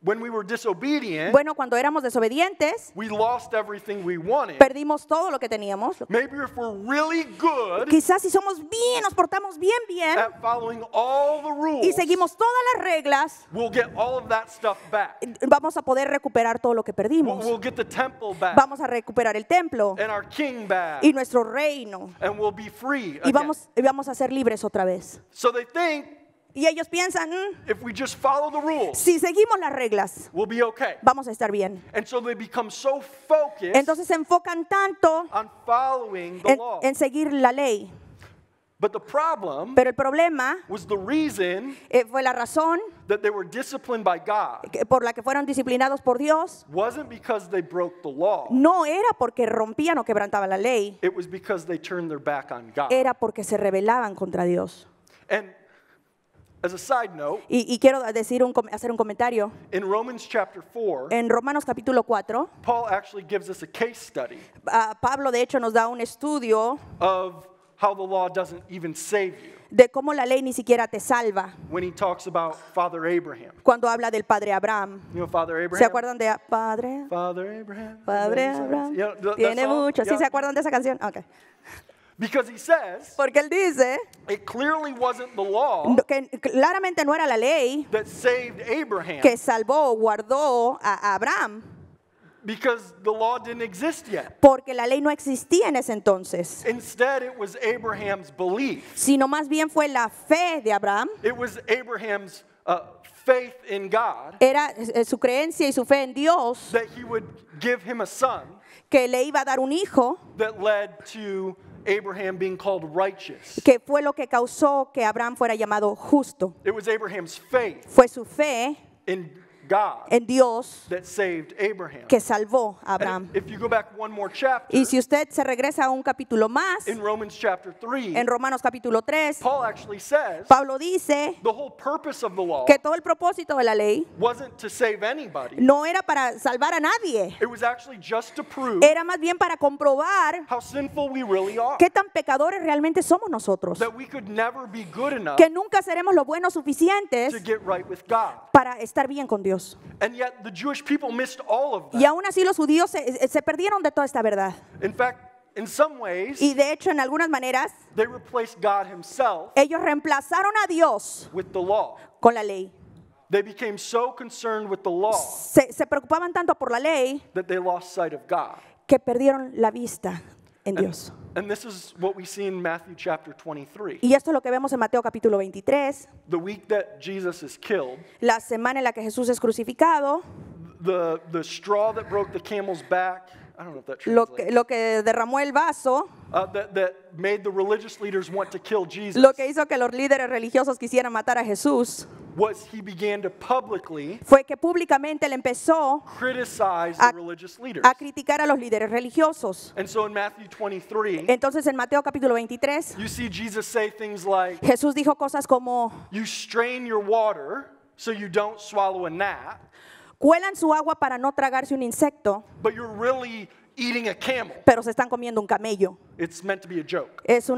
Speaker 4: when we were disobedient,
Speaker 5: bueno, cuando éramos desobedientes,
Speaker 4: we lost everything we wanted.
Speaker 5: perdimos todo lo que teníamos.
Speaker 4: Maybe if we're really good
Speaker 5: Quizás si somos bien, nos portamos bien
Speaker 4: at following all the rules,
Speaker 5: y seguimos todas las reglas,
Speaker 4: we'll get all of that stuff back.
Speaker 5: vamos a poder recuperar todo lo que perdimos.
Speaker 4: We'll get the temple back
Speaker 5: Vamos a recuperar el templo
Speaker 4: and our king back,
Speaker 5: y nuestro reino
Speaker 4: and we'll be free
Speaker 5: y
Speaker 4: again.
Speaker 5: vamos a ser libres otra vez.
Speaker 4: So they think
Speaker 5: Y ellos piensan,
Speaker 4: if we just follow the rules,
Speaker 5: si seguimos las reglas,
Speaker 4: we'll be okay.
Speaker 5: vamos a estar bien.
Speaker 4: And so they become so focused
Speaker 5: Entonces se enfocan tanto
Speaker 4: on following the law.
Speaker 5: en seguir la ley.
Speaker 4: But the problem
Speaker 5: Pero el problema
Speaker 4: was the reason
Speaker 5: fue la razón
Speaker 4: that they were disciplined by God
Speaker 5: por la que fueron disciplinados por Dios.
Speaker 4: wasn't because they broke the law.
Speaker 5: No era porque rompían o quebrantaban la ley,
Speaker 4: It was because they turned their back on God.
Speaker 5: era porque se rebelaban contra Dios.
Speaker 4: And as a side note,
Speaker 5: Y quiero hacer un comentario.
Speaker 4: in Romans chapter 4,
Speaker 5: En Romanos capítulo 4,
Speaker 4: Paul actually gives us a case study
Speaker 5: Pablo de hecho nos da un estudio
Speaker 4: of how the law doesn't even save you
Speaker 5: de cómo la ley ni siquiera te salva.
Speaker 4: when he talks about Father Abraham.
Speaker 5: Cuando habla del padre Abraham.
Speaker 4: You know Father
Speaker 5: ¿Se
Speaker 4: Abraham?
Speaker 5: acuerdan de Padre?
Speaker 4: Father Abraham.
Speaker 5: Padre Abraham.
Speaker 4: You know, that
Speaker 5: Tiene
Speaker 4: song?
Speaker 5: mucho. ¿Sí
Speaker 4: Yeah.
Speaker 5: se acuerdan de esa canción? Okay.
Speaker 4: Because he says
Speaker 5: Porque él dice
Speaker 4: it clearly wasn't the law
Speaker 5: que claramente no era la ley
Speaker 4: that saved Abraham
Speaker 5: que salvó o guardó a Abraham,
Speaker 4: because the law didn't exist yet.
Speaker 5: porque la ley no existía en ese entonces,
Speaker 4: Instead, it was Abraham's belief.
Speaker 5: sino más bien fue la fe de Abraham,
Speaker 4: It was Abraham's faith in God
Speaker 5: era su creencia y su fe en Dios,
Speaker 4: that he would give him a son
Speaker 5: que le iba a dar un hijo,
Speaker 4: that led to Abraham being called righteous.
Speaker 5: que fue lo que causó que Abraham fuera llamado justo.
Speaker 4: It was Abraham's faith
Speaker 5: Fue su fe
Speaker 4: in God
Speaker 5: en Dios
Speaker 4: that saved Abraham.
Speaker 5: que salvó a
Speaker 4: And
Speaker 5: Abraham.
Speaker 4: if you go back one more chapter,
Speaker 5: Y si usted se regresa a un capítulo más,
Speaker 4: in Romans chapter 3,
Speaker 5: en Romanos capítulo 3,
Speaker 4: Paul actually says
Speaker 5: Pablo dice
Speaker 4: the whole purpose of the law
Speaker 5: que todo el propósito de la ley
Speaker 4: wasn't to save anybody.
Speaker 5: no era para salvar a nadie,
Speaker 4: It was actually just to prove
Speaker 5: era más bien para comprobar
Speaker 4: how sinful we really are.
Speaker 5: qué tan pecadores realmente somos nosotros,
Speaker 4: That we could never be good enough
Speaker 5: que nunca seremos lo buenos suficientes
Speaker 4: to get right with God.
Speaker 5: para estar bien con Dios.
Speaker 4: And yet the Jewish people missed all of
Speaker 5: Y
Speaker 4: that.
Speaker 5: aún así los judíos se perdieron de toda esta verdad.
Speaker 4: In fact, in some ways,
Speaker 5: Y de hecho, en algunas maneras,
Speaker 4: they replaced God himself
Speaker 5: ellos reemplazaron a Dios
Speaker 4: with the law.
Speaker 5: con la ley.
Speaker 4: They became so concerned with the law
Speaker 5: Se preocupaban tanto por la ley
Speaker 4: that they lost sight of God.
Speaker 5: que perdieron la vista en Dios.
Speaker 4: And this is what we see in Matthew chapter 23.
Speaker 5: Y esto es lo que vemos en Mateo capítulo 23,
Speaker 4: The week that Jesus is killed,
Speaker 5: la semana en la que Jesús es crucificado,
Speaker 4: the straw that broke the camel's back, I don't know if that
Speaker 5: lo
Speaker 4: translates,
Speaker 5: que derramó el vaso,
Speaker 4: that made the religious leaders want to kill Jesus,
Speaker 5: lo que hizo que los líderes religiosos quisieran matar a Jesús,
Speaker 4: was he began to publicly
Speaker 5: fue que públicamente él empezó
Speaker 4: criticize
Speaker 5: a-
Speaker 4: the religious leaders.
Speaker 5: a criticar a los líderes religiosos.
Speaker 4: And so in Matthew 23,
Speaker 5: Entonces en Mateo capítulo 23,
Speaker 4: you see Jesus say things like,
Speaker 5: Jesús dijo cosas como,
Speaker 4: you strain your water so you don't swallow a gnat,
Speaker 5: cuelan su agua para no tragarse un insecto,
Speaker 4: but you're really eating a camel.
Speaker 5: pero se están comiendo un camello.
Speaker 4: It's meant to be a joke.
Speaker 5: Es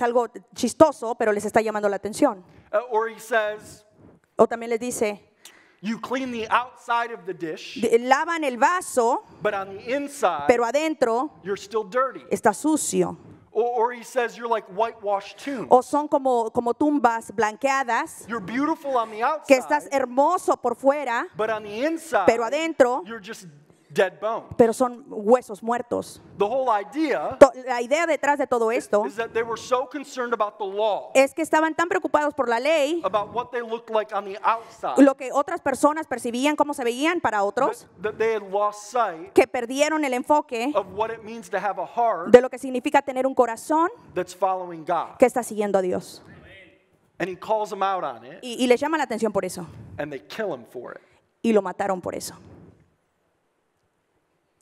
Speaker 5: algo chistoso, pero les está llamando la atención.
Speaker 4: Or he says,
Speaker 5: O también les dice,
Speaker 4: you clean the outside of the dish,
Speaker 5: lavan el vaso,
Speaker 4: but on the inside,
Speaker 5: pero adentro
Speaker 4: you're still dirty.
Speaker 5: está sucio.
Speaker 4: Or he says, you're like whitewashed tombs.
Speaker 5: O son como tumbas blanqueadas,
Speaker 4: You're beautiful on the
Speaker 5: que estás
Speaker 4: outside,
Speaker 5: hermoso por fuera,
Speaker 4: but on the inside,
Speaker 5: pero adentro,
Speaker 4: you're just dead bone.
Speaker 5: pero son huesos muertos.
Speaker 4: The whole idea
Speaker 5: La idea detrás de todo esto
Speaker 4: is that they were so concerned about the law,
Speaker 5: es que estaban tan preocupados por la ley,
Speaker 4: about what they looked like on the outside,
Speaker 5: lo que otras personas percibían, cómo se veían para otros,
Speaker 4: that they had lost sight
Speaker 5: que perdieron el enfoque
Speaker 4: of what it means to have a heart
Speaker 5: de lo que significa tener un corazón
Speaker 4: that's following God.
Speaker 5: que está siguiendo a Dios.
Speaker 4: And he calls them out on it,
Speaker 5: Y les llama la atención por eso.
Speaker 4: and they kill him for it.
Speaker 5: Y lo mataron por eso.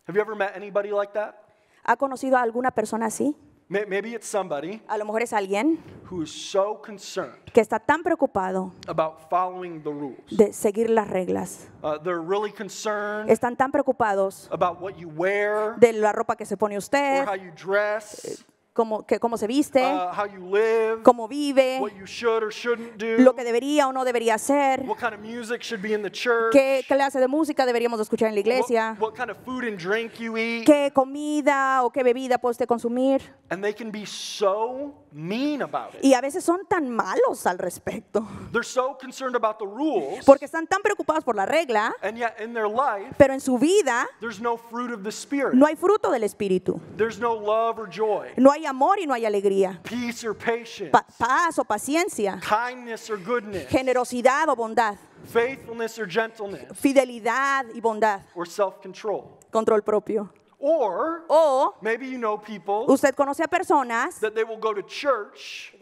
Speaker 4: Have you ever met anybody like that?
Speaker 5: ¿Ha conocido a alguna persona así?
Speaker 4: Maybe it's somebody
Speaker 5: A lo mejor es alguien
Speaker 4: who is so concerned
Speaker 5: que está tan preocupado
Speaker 4: about following the rules.
Speaker 5: de seguir las reglas.
Speaker 4: They're really concerned
Speaker 5: Están tan preocupados
Speaker 4: about what you wear,
Speaker 5: de la ropa que se pone usted,
Speaker 4: or how you dress,
Speaker 5: cómo se viste,
Speaker 4: how you live,
Speaker 5: cómo vive,
Speaker 4: what you should or shouldn't do,
Speaker 5: lo que debería o no debería hacer,
Speaker 4: what kind of music should be in the church,
Speaker 5: qué clase de música deberíamos de escuchar en la iglesia,
Speaker 4: what kind of food and drink you eat.
Speaker 5: qué comida o qué bebida puede usted consumir.
Speaker 4: And they can be so mean about it.
Speaker 5: Y a veces son tan malos al respecto,
Speaker 4: They're so concerned about the rules,
Speaker 5: porque están tan preocupados por la regla,
Speaker 4: and yet in their life,
Speaker 5: pero en su vida
Speaker 4: there's no fruit of the Spirit.
Speaker 5: no hay fruto del Espíritu.
Speaker 4: There's no love or joy,
Speaker 5: No hay amor y no hay alegría,
Speaker 4: peace or patience,
Speaker 5: paz o paciencia,
Speaker 4: kindness or goodness,
Speaker 5: generosidad o bondad,
Speaker 4: faithfulness or gentleness,
Speaker 5: fidelidad y bondad,
Speaker 4: or self-control.
Speaker 5: control propio.
Speaker 4: Or
Speaker 5: O
Speaker 4: maybe you know people
Speaker 5: usted conoce a personas
Speaker 4: that they will go to church.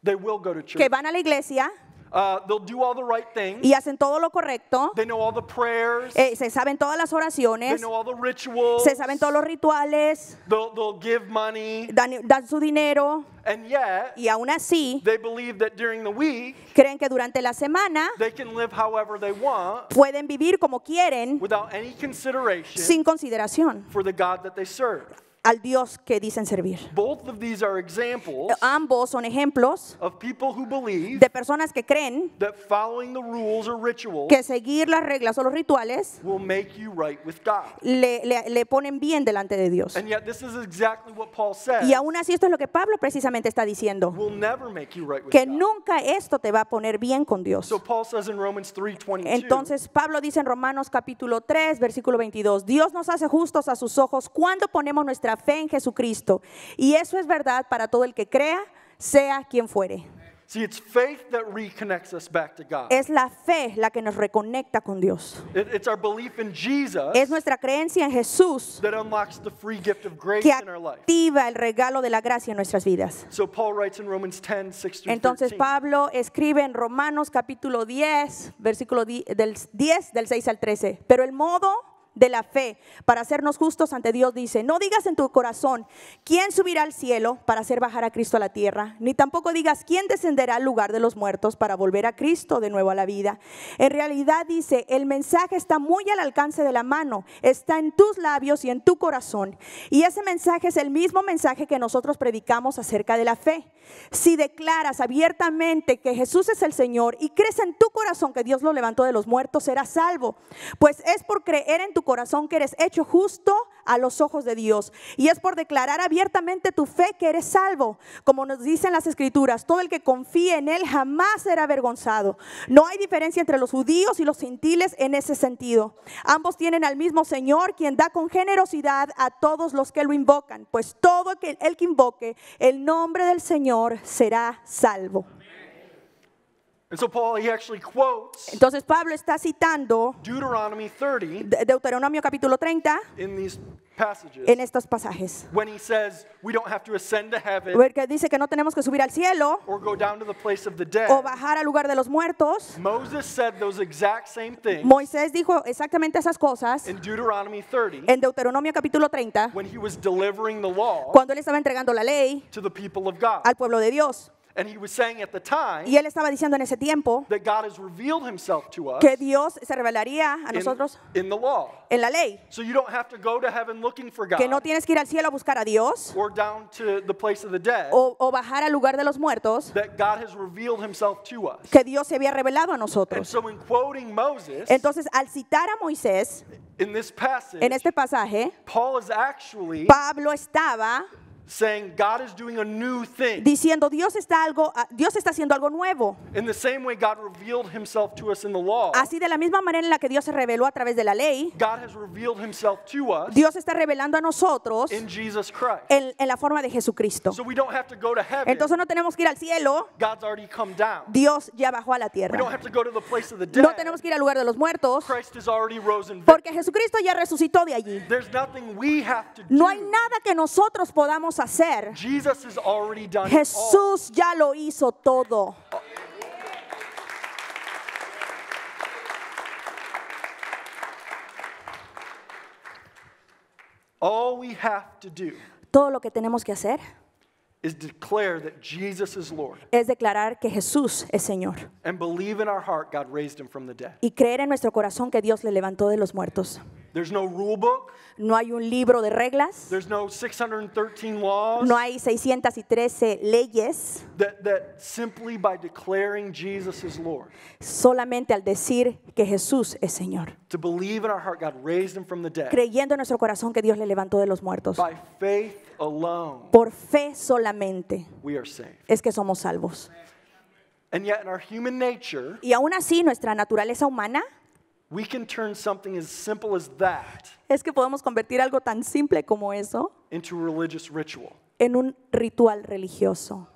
Speaker 4: They will go to church.
Speaker 5: que van a la iglesia
Speaker 4: They'll do all the right things.
Speaker 5: y hacen todo lo correcto,
Speaker 4: They know all the prayers.
Speaker 5: se saben todas las
Speaker 4: They
Speaker 5: oraciones,
Speaker 4: know all the rituals.
Speaker 5: se saben todos los rituales,
Speaker 4: They'll give money.
Speaker 5: dan su dinero
Speaker 4: And yet,
Speaker 5: y aún así
Speaker 4: they believe that during the week,
Speaker 5: creen que durante la semana
Speaker 4: they can live however they want
Speaker 5: pueden vivir como quieren
Speaker 4: without any consideration
Speaker 5: sin consideración
Speaker 4: for the God that they serve.
Speaker 5: al Dios que dicen servir.
Speaker 4: Both of these are examples
Speaker 5: Ambos son ejemplos
Speaker 4: of people who believe
Speaker 5: de personas que creen
Speaker 4: that following the rules or rituals
Speaker 5: que seguir las reglas o los rituales
Speaker 4: will make you right with God.
Speaker 5: le ponen bien delante de Dios.
Speaker 4: And yet this is exactly what Paul says.
Speaker 5: Y aún así esto es lo que Pablo precisamente está diciendo,
Speaker 4: Will never make you right with
Speaker 5: que
Speaker 4: God.
Speaker 5: nunca esto te va a poner bien con Dios.
Speaker 4: So Paul says in Romans 3:22,
Speaker 5: Entonces Pablo dice en Romanos capítulo 3, versículo 22, Dios nos hace justos a sus ojos cuando ponemos nuestra fe en Jesucristo. Y eso es verdad para todo el que crea, sea quien fuere.
Speaker 4: See, it's faith that reconnects us back to God.
Speaker 5: Es la fe la que nos reconecta con Dios.
Speaker 4: It's our belief in Jesus
Speaker 5: Es nuestra creencia en Jesús
Speaker 4: that unlocks the free gift of grace
Speaker 5: que
Speaker 4: in our life.
Speaker 5: activa el regalo de la gracia en nuestras vidas.
Speaker 4: So Paul writes in Romans 10, 6 through
Speaker 5: Entonces
Speaker 4: 13.
Speaker 5: Pablo escribe en Romanos capítulo 10, versículo del 10 del 6 al 13. Pero el modo de la fe para hacernos justos ante Dios dice: no digas en tu corazón quién subirá al cielo para hacer bajar a Cristo a la tierra, ni tampoco digas quién descenderá al lugar de los muertos para volver a Cristo de nuevo a la vida. En realidad dice: el mensaje está muy al alcance de la mano, está en tus labios y en tu corazón. Y ese mensaje es el mismo mensaje que nosotros predicamos acerca de la fe. Si declaras abiertamente que Jesús es el Señor y crees en tu corazón que Dios lo levantó de los muertos, serás salvo. Pues es por creer en tu corazón que eres hecho justo a los ojos de Dios, y es por declarar abiertamente tu fe que eres salvo. Como nos dicen las Escrituras, todo el que confíe en Él jamás será avergonzado. No hay diferencia entre los judíos y los gentiles en ese sentido. Ambos tienen al mismo Señor, quien da con generosidad a todos los que lo invocan. Pues todo el que invoque el nombre del Señor será salvo.
Speaker 4: And so Paul, he actually quotes
Speaker 5: Entonces Pablo está citando
Speaker 4: Deuteronomy 30
Speaker 5: Deuteronomio capítulo 30
Speaker 4: in these passages
Speaker 5: en estos pasajes,
Speaker 4: when he says we don't have to ascend to heaven
Speaker 5: porque dice que no tenemos que subir al cielo
Speaker 4: or go down to the place of the dead.
Speaker 5: o bajar al lugar de los muertos.
Speaker 4: Moses said those exact same things
Speaker 5: Moisés dijo exactamente esas cosas
Speaker 4: in Deuteronomy 30
Speaker 5: en Deuteronomio capítulo 30
Speaker 4: when he was delivering the law
Speaker 5: cuando él estaba entregando la ley
Speaker 4: to the people of God.
Speaker 5: al pueblo de Dios.
Speaker 4: And he was saying at the time
Speaker 5: Y él estaba diciendo en ese tiempo
Speaker 4: that God has revealed himself to us
Speaker 5: que Dios se revelaría a nosotros
Speaker 4: in the law.
Speaker 5: en la ley,
Speaker 4: So you don't have to go to heaven looking for
Speaker 5: que no
Speaker 4: God
Speaker 5: tienes que ir al cielo a buscar a Dios
Speaker 4: or down to the place of the dead,
Speaker 5: o bajar al lugar de los muertos,
Speaker 4: that God has revealed himself to us.
Speaker 5: que Dios se había revelado a
Speaker 4: And
Speaker 5: nosotros.
Speaker 4: so in quoting Moses,
Speaker 5: Entonces, al citar a Moisés
Speaker 4: in this passage,
Speaker 5: en este pasaje,
Speaker 4: Paul is actually
Speaker 5: Pablo estaba
Speaker 4: saying God is doing a new thing.
Speaker 5: diciendo Dios está haciendo algo nuevo.
Speaker 4: In the same way God revealed himself to us in the law,
Speaker 5: Así, de la misma manera en la que Dios se reveló a través de la ley,
Speaker 4: God has revealed himself to us
Speaker 5: Dios está revelando a nosotros
Speaker 4: in Jesus Christ.
Speaker 5: en la forma de Jesucristo.
Speaker 4: So we don't have to go to heaven.
Speaker 5: Entonces no tenemos que ir al cielo,
Speaker 4: God's already come down.
Speaker 5: Dios ya bajó a la
Speaker 4: We don't
Speaker 5: tierra.
Speaker 4: have to go to the place of the dead.
Speaker 5: No tenemos que ir al lugar de los muertos,
Speaker 4: Christ has already risen.
Speaker 5: porque Jesucristo ya resucitó de allí.
Speaker 4: There's nothing we have to do.
Speaker 5: No hay nada que nosotros podamos hacer.
Speaker 4: Jesus has already done it all.
Speaker 5: Jesús ya lo hizo todo.
Speaker 4: All we have to do
Speaker 5: Todo lo que tenemos que hacer
Speaker 4: is declare that Jesus is Lord
Speaker 5: es declarar que Jesús es Señor
Speaker 4: and believe in our heart God raised him from the dead.
Speaker 5: y creer en nuestro corazón que Dios le levantó de los muertos.
Speaker 4: There's no rule book.
Speaker 5: No hay un libro de reglas,
Speaker 4: There's no 613 laws
Speaker 5: no hay 613 leyes.
Speaker 4: that simply by declaring Jesus is Lord,
Speaker 5: Solamente al decir que Jesús es Señor,
Speaker 4: to believe in our heart God raised him from the dead,
Speaker 5: creyendo en nuestro corazón que Dios le levantó de los muertos,
Speaker 4: by faith alone,
Speaker 5: por fe solamente
Speaker 4: we are saved.
Speaker 5: es que somos salvos.
Speaker 4: And yet in our human nature,
Speaker 5: Y aún así, nuestra naturaleza humana
Speaker 4: we can turn something as simple as that
Speaker 5: es que podemos convertir algo tan simple como eso
Speaker 4: into religious ritual.
Speaker 5: en un ritual religioso.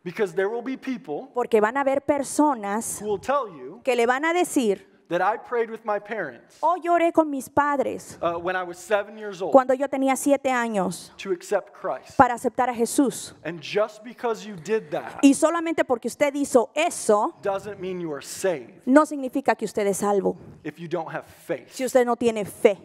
Speaker 4: Because there will be people
Speaker 5: Porque van a haber personas
Speaker 4: who will tell you
Speaker 5: que le van a decir:
Speaker 4: that I prayed with my parents
Speaker 5: oh, lloré con mis padres
Speaker 4: when I was 7 years old
Speaker 5: cuando yo tenía 7 años
Speaker 4: to accept Christ.
Speaker 5: para aceptar a Jesús.
Speaker 4: And just because you did that
Speaker 5: Y solamente porque usted hizo eso,
Speaker 4: doesn't mean you are saved
Speaker 5: no significa que usted es salvo,
Speaker 4: if you don't have faith.
Speaker 5: si usted no tiene fe.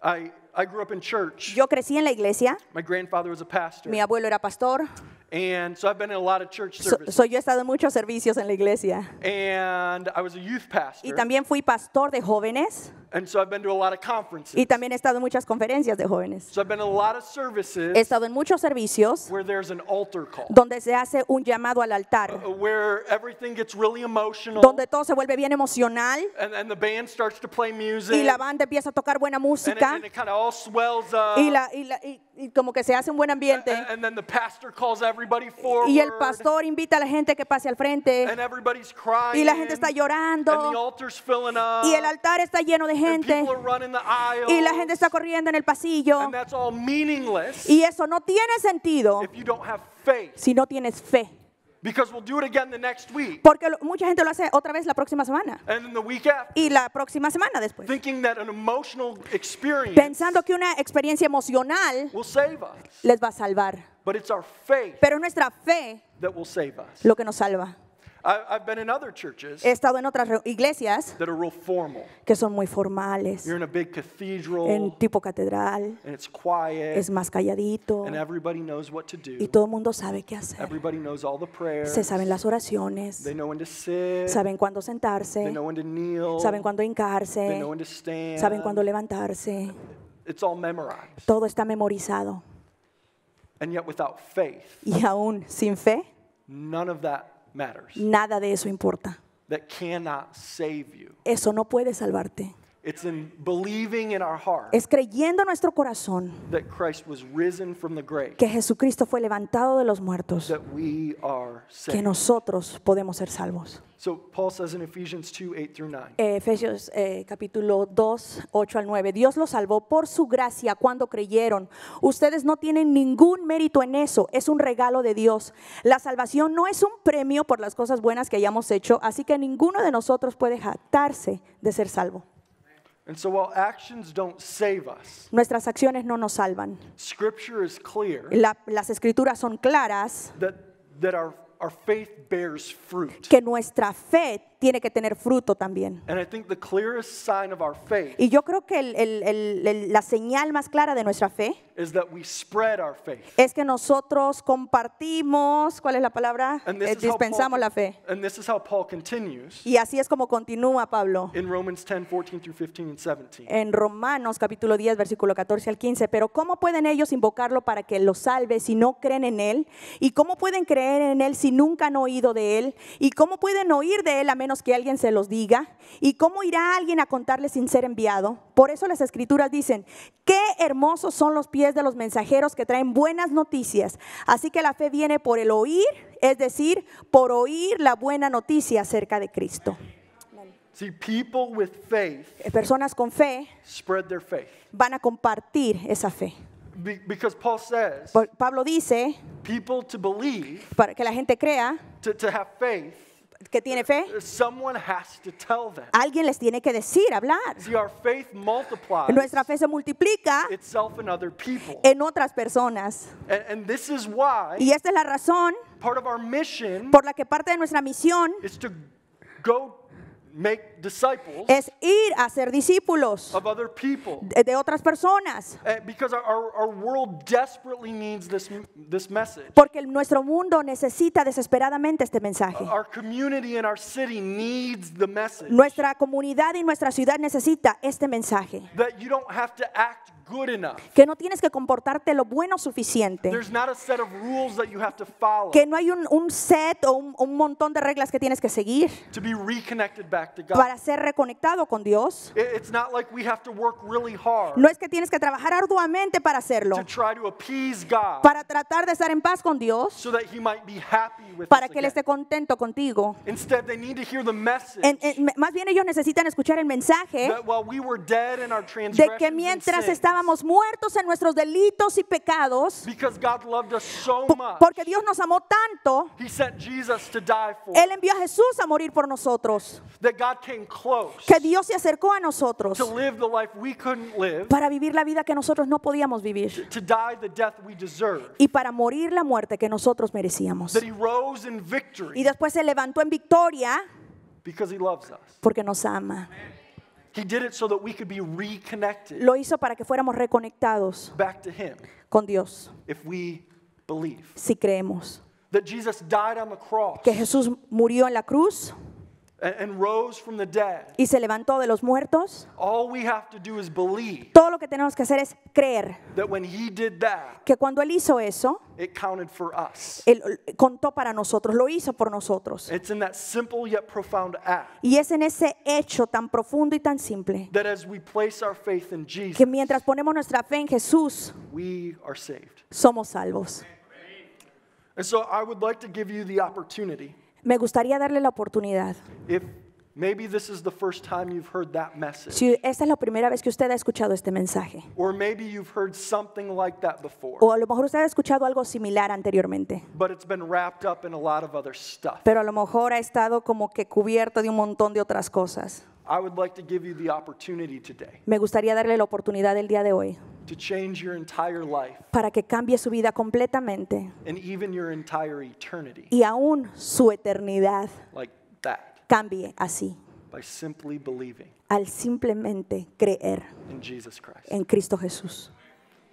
Speaker 4: I grew up in church.
Speaker 5: Yo crecí en la iglesia,
Speaker 4: My grandfather was a pastor.
Speaker 5: mi abuelo era pastor,
Speaker 4: And so I've been in a lot of church services.
Speaker 5: yo he estado en muchos servicios en la iglesia.
Speaker 4: And I was a youth
Speaker 5: Y
Speaker 4: pastor.
Speaker 5: también fui pastor de jóvenes,
Speaker 4: And so I've been to a lot of conferences.
Speaker 5: y también he estado en muchas conferencias de jóvenes.
Speaker 4: So I've been in a lot of services
Speaker 5: He estado en muchos servicios
Speaker 4: where there's an altar call.
Speaker 5: donde se hace un llamado al altar,
Speaker 4: Where everything gets really emotional.
Speaker 5: donde todo se vuelve bien emocional
Speaker 4: And the band starts to play music.
Speaker 5: y la banda empieza a tocar buena
Speaker 4: and
Speaker 5: música
Speaker 4: it kind of all swells up.
Speaker 5: y como que se hace un buen ambiente.
Speaker 4: And then the pastor calls everybody forward.
Speaker 5: Y el pastor invita a la gente que pase al frente
Speaker 4: And everybody's crying.
Speaker 5: y la gente está
Speaker 4: And the
Speaker 5: llorando
Speaker 4: altar's filling up.
Speaker 5: y el altar está lleno de
Speaker 4: And
Speaker 5: gente
Speaker 4: people are running the aisles.
Speaker 5: y la gente está corriendo en el pasillo,
Speaker 4: And that's all meaningless
Speaker 5: y eso no tiene sentido
Speaker 4: if you don't have faith
Speaker 5: si no tienes fe
Speaker 4: Because we'll do it again the next week.
Speaker 5: Porque mucha gente lo hace otra vez la próxima semana
Speaker 4: And then the week after.
Speaker 5: y la próxima semana después,
Speaker 4: Thinking that an emotional experience
Speaker 5: pensando que una experiencia emocional
Speaker 4: will save us.
Speaker 5: les va a salvar.
Speaker 4: But it's our faith
Speaker 5: Pero es nuestra fe
Speaker 4: that will save us.
Speaker 5: lo que nos salva.
Speaker 4: I've been in other churches
Speaker 5: He estado en otras iglesias
Speaker 4: that are real formal.
Speaker 5: que son muy formales,
Speaker 4: You're in a big
Speaker 5: en
Speaker 4: cathedral
Speaker 5: tipo catedral,
Speaker 4: and it's quiet
Speaker 5: es más calladito
Speaker 4: and everybody knows what to
Speaker 5: y
Speaker 4: do.
Speaker 5: todo el mundo sabe qué hacer.
Speaker 4: Everybody knows all the prayers.
Speaker 5: Se saben las oraciones,
Speaker 4: They know when to sit.
Speaker 5: saben cuándo
Speaker 4: They
Speaker 5: sentarse,
Speaker 4: know when to kneel.
Speaker 5: saben cuándo
Speaker 4: They
Speaker 5: hincarse,
Speaker 4: know when to stand.
Speaker 5: saben cuándo levantarse.
Speaker 4: It's all memorized.
Speaker 5: Todo está memorizado.
Speaker 4: And yet without faith,
Speaker 5: Y aún sin fe,
Speaker 4: none of that matters.
Speaker 5: nada de eso importa.
Speaker 4: That cannot save you.
Speaker 5: Eso no puede salvarte.
Speaker 4: It's in believing in our heart
Speaker 5: Es creyendo en nuestro corazón
Speaker 4: that Christ was risen from the grave
Speaker 5: que Jesucristo fue levantado de los muertos,
Speaker 4: that we are
Speaker 5: que
Speaker 4: saved.
Speaker 5: nosotros podemos ser salvos.
Speaker 4: So Paul says in Ephesians 2, 8 through 9,
Speaker 5: Efesios capítulo 2, 8 al 9. Dios los salvó por su gracia cuando creyeron. Ustedes no tienen ningún mérito en eso, es un regalo de Dios. La salvación no es un premio por las cosas buenas que hayamos hecho, así que ninguno de nosotros puede jactarse de ser salvo.
Speaker 4: and so while actions don't save us,
Speaker 5: Nuestras acciones no nos salvan.
Speaker 4: Scripture is clear
Speaker 5: Las escrituras son claras
Speaker 4: that our faith bears fruit.
Speaker 5: que nuestra fe tiene que tener fruto también.
Speaker 4: And I think the clearest sign of our faith
Speaker 5: Y yo creo que la señal más clara de nuestra fe
Speaker 4: is that we spread our faith.
Speaker 5: es que nosotros compartimos, ¿cuál es la palabra?
Speaker 4: And this is how
Speaker 5: Dispensamos la fe.
Speaker 4: And this is how Paul continues
Speaker 5: Y así es como continúa Pablo
Speaker 4: in Romans 10, 14 through 15 and 17.
Speaker 5: en Romanos capítulo 10, versículo 14 al 15. Pero ¿cómo pueden ellos invocarlo para que los salve si no creen en Él? ¿Y cómo pueden creer en Él si nunca han oído de Él? ¿Y cómo pueden oír de Él a menos que alguien se los diga? ¿Y cómo irá alguien a contarles sin ser enviado? Por eso las escrituras dicen, qué hermosos son los pies de los mensajeros que traen buenas noticias. Así que la fe viene por el oír, es decir, por oír la buena noticia acerca de Cristo.
Speaker 4: See, people with faith
Speaker 5: Personas con fe
Speaker 4: spread their faith.
Speaker 5: van a compartir esa fe.
Speaker 4: Because Paul says,
Speaker 5: Pablo dice,
Speaker 4: people to believe,
Speaker 5: para que la gente crea
Speaker 4: to have faith,
Speaker 5: que tiene fe,
Speaker 4: someone has to tell them.
Speaker 5: alguien les tiene que decir, hablar.
Speaker 4: See, our faith multiplies
Speaker 5: Nuestra fe se multiplica
Speaker 4: itself in other people.
Speaker 5: en otras personas.
Speaker 4: And this is why
Speaker 5: Y esta es la razón
Speaker 4: part of our mission
Speaker 5: por la que parte de nuestra misión
Speaker 4: is to go make disciples
Speaker 5: es ir a ser discípulos
Speaker 4: of other people.
Speaker 5: de otras personas.
Speaker 4: Because our world desperately needs this message.
Speaker 5: Porque nuestro mundo necesita desesperadamente este mensaje.
Speaker 4: Our community and our city needs the message.
Speaker 5: Nuestra comunidad y nuestra ciudad necesita este mensaje.
Speaker 4: That you don't have to act good enough.
Speaker 5: Que no tienes que comportarte lo bueno suficiente.
Speaker 4: There's not a set of rules that you have to follow
Speaker 5: Que no hay un set o un montón de reglas que tienes que seguir
Speaker 4: to be reconnected back to God.
Speaker 5: para ser reconectado con Dios.
Speaker 4: It's not like we have to work really hard
Speaker 5: No es que tienes que trabajar arduamente para hacerlo,
Speaker 4: to try to appease God
Speaker 5: para tratar de estar en paz con Dios,
Speaker 4: so that He might be happy with
Speaker 5: para
Speaker 4: us
Speaker 5: que Él esté
Speaker 4: again.
Speaker 5: contento contigo.
Speaker 4: Instead, they need to hear the message
Speaker 5: Más bien ellos necesitan escuchar el mensaje
Speaker 4: that while we were dead in our
Speaker 5: de
Speaker 4: transgressions
Speaker 5: que
Speaker 4: and
Speaker 5: mientras
Speaker 4: sins,
Speaker 5: estábamos muertos en nuestros delitos y pecados,
Speaker 4: because God loved us so much,
Speaker 5: porque Dios nos amó tanto,
Speaker 4: He sent Jesus to die for
Speaker 5: Él
Speaker 4: us.
Speaker 5: envió a Jesús a morir por nosotros,
Speaker 4: That God came close
Speaker 5: que Dios se acercó a nosotros
Speaker 4: to live the life we couldn't live,
Speaker 5: para vivir la vida que nosotros no podíamos vivir
Speaker 4: to die the death we deserve.
Speaker 5: y para morir la muerte que nosotros merecíamos.
Speaker 4: That He rose in
Speaker 5: Y
Speaker 4: victory
Speaker 5: después se levantó en victoria
Speaker 4: because He loves us.
Speaker 5: porque nos ama.
Speaker 4: He did it so that we could be reconnected
Speaker 5: Lo hizo para que fuéramos reconectados
Speaker 4: back to Him
Speaker 5: con Dios,
Speaker 4: if we believe.
Speaker 5: si creemos.
Speaker 4: That Jesus died on the cross
Speaker 5: Que Jesús murió en la cruz
Speaker 4: and rose from the dead.
Speaker 5: y se levantó de los muertos.
Speaker 4: All we have to do is believe
Speaker 5: Todo lo que tenemos que hacer es creer
Speaker 4: that when He did that,
Speaker 5: que cuando Él hizo eso,
Speaker 4: it counted for us.
Speaker 5: Él contó para nosotros, lo hizo por nosotros.
Speaker 4: It's in that simple yet profound act
Speaker 5: Y es en ese hecho tan profundo y tan simple
Speaker 4: that as we place our faith in Jesus,
Speaker 5: que mientras ponemos nuestra fe en Jesús,
Speaker 4: we are saved.
Speaker 5: somos salvos.
Speaker 4: And so I would like to give you the opportunity,
Speaker 5: Me gustaría darle la oportunidad,
Speaker 4: if Maybe this is the first time you've heard that message.
Speaker 5: Si esta es la primera vez que usted ha escuchado este mensaje,
Speaker 4: Or maybe you've heard something like that before,
Speaker 5: o a lo mejor usted ha escuchado algo similar anteriormente,
Speaker 4: but it's been wrapped up in a lot of other stuff.
Speaker 5: pero a lo mejor ha estado como que cubierto de un montón de otras cosas.
Speaker 4: I would like to give you the opportunity today
Speaker 5: Me gustaría darle la oportunidad el día de hoy
Speaker 4: to change your entire life
Speaker 5: para que cambie su vida completamente
Speaker 4: and even your entire eternity
Speaker 5: y aún su eternidad
Speaker 4: like that
Speaker 5: cambie así,
Speaker 4: by simply believing
Speaker 5: al simplemente creer
Speaker 4: in Jesus Christ.
Speaker 5: en Cristo Jesús.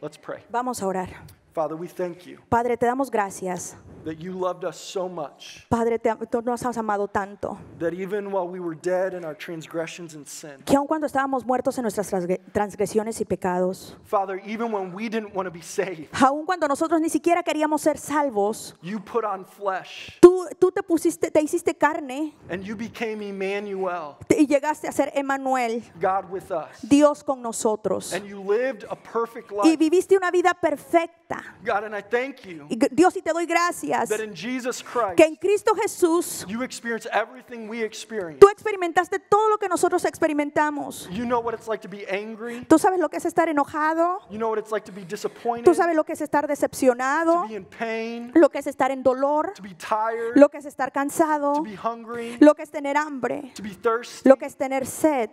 Speaker 4: Let's pray.
Speaker 5: Vamos a orar.
Speaker 4: Father, we thank you
Speaker 5: Padre, te damos gracias.
Speaker 4: that you loved us so much
Speaker 5: Padre, tú nos has amado tanto
Speaker 4: that even while we were dead in our transgressions and sin,
Speaker 5: que aun cuando estábamos muertos en nuestras transgresiones y pecados,
Speaker 4: Father, even when we didn't want to be saved,
Speaker 5: aun cuando nosotros ni siquiera queríamos ser salvos,
Speaker 4: you put on flesh
Speaker 5: tú te hiciste carne
Speaker 4: and you became Emmanuel,
Speaker 5: y llegaste a ser Emmanuel,
Speaker 4: God with us.
Speaker 5: Dios con nosotros.
Speaker 4: And you lived a perfect
Speaker 5: Y
Speaker 4: life.
Speaker 5: viviste una vida perfecta.
Speaker 4: God, and I thank you
Speaker 5: Y Dios, y te doy gracias
Speaker 4: that in Jesus Christ,
Speaker 5: que en Cristo Jesús
Speaker 4: you experience everything we experience.
Speaker 5: tú experimentaste todo lo que nosotros experimentamos.
Speaker 4: You know what it's like to be angry.
Speaker 5: Tú sabes lo que es estar enojado,
Speaker 4: You know what it's like to be disappointed,
Speaker 5: tú sabes lo que es estar decepcionado,
Speaker 4: to be in pain,
Speaker 5: lo que es estar en dolor,
Speaker 4: to be tired,
Speaker 5: lo que es estar cansado,
Speaker 4: to be hungry,
Speaker 5: lo que es tener hambre,
Speaker 4: to be thirsty,
Speaker 5: lo que es tener sed.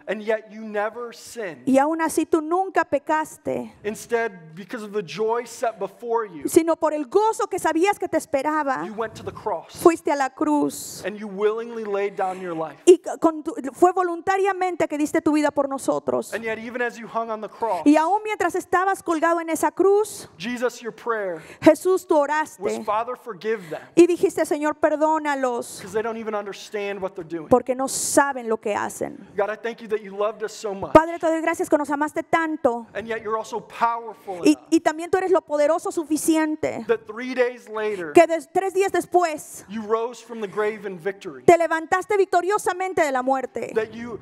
Speaker 4: and yet you never sinned.
Speaker 5: Y aún así tú nunca pecaste,
Speaker 4: Instead, because of the joy set before you,
Speaker 5: sino por el gozo que sabías que te esperaba,
Speaker 4: you went to the cross
Speaker 5: fuiste a la cruz.
Speaker 4: and you willingly laid down your life.
Speaker 5: Y fue voluntariamente que diste tu vida por nosotros.
Speaker 4: And yet, even as you hung on the cross,
Speaker 5: Y aún mientras estabas colgado en esa cruz,
Speaker 4: Jesus, your prayer
Speaker 5: Jesús, tú
Speaker 4: was,
Speaker 5: oraste
Speaker 4: Father, forgive them,
Speaker 5: y dijiste, Señor, perdónalos,
Speaker 4: because they don't even understand what they're doing.
Speaker 5: porque no saben lo que hacen.
Speaker 4: God, I thank you that you loved us so much,
Speaker 5: Padre, te doy gracias que nos amaste tanto.
Speaker 4: and yet you're also powerful
Speaker 5: Y
Speaker 4: enough
Speaker 5: también tú eres lo poderoso suficiente
Speaker 4: that 3 days later,
Speaker 5: que 3 días después
Speaker 4: you rose from the grave in victory,
Speaker 5: te levantaste victoriosamente de la muerte.
Speaker 4: that you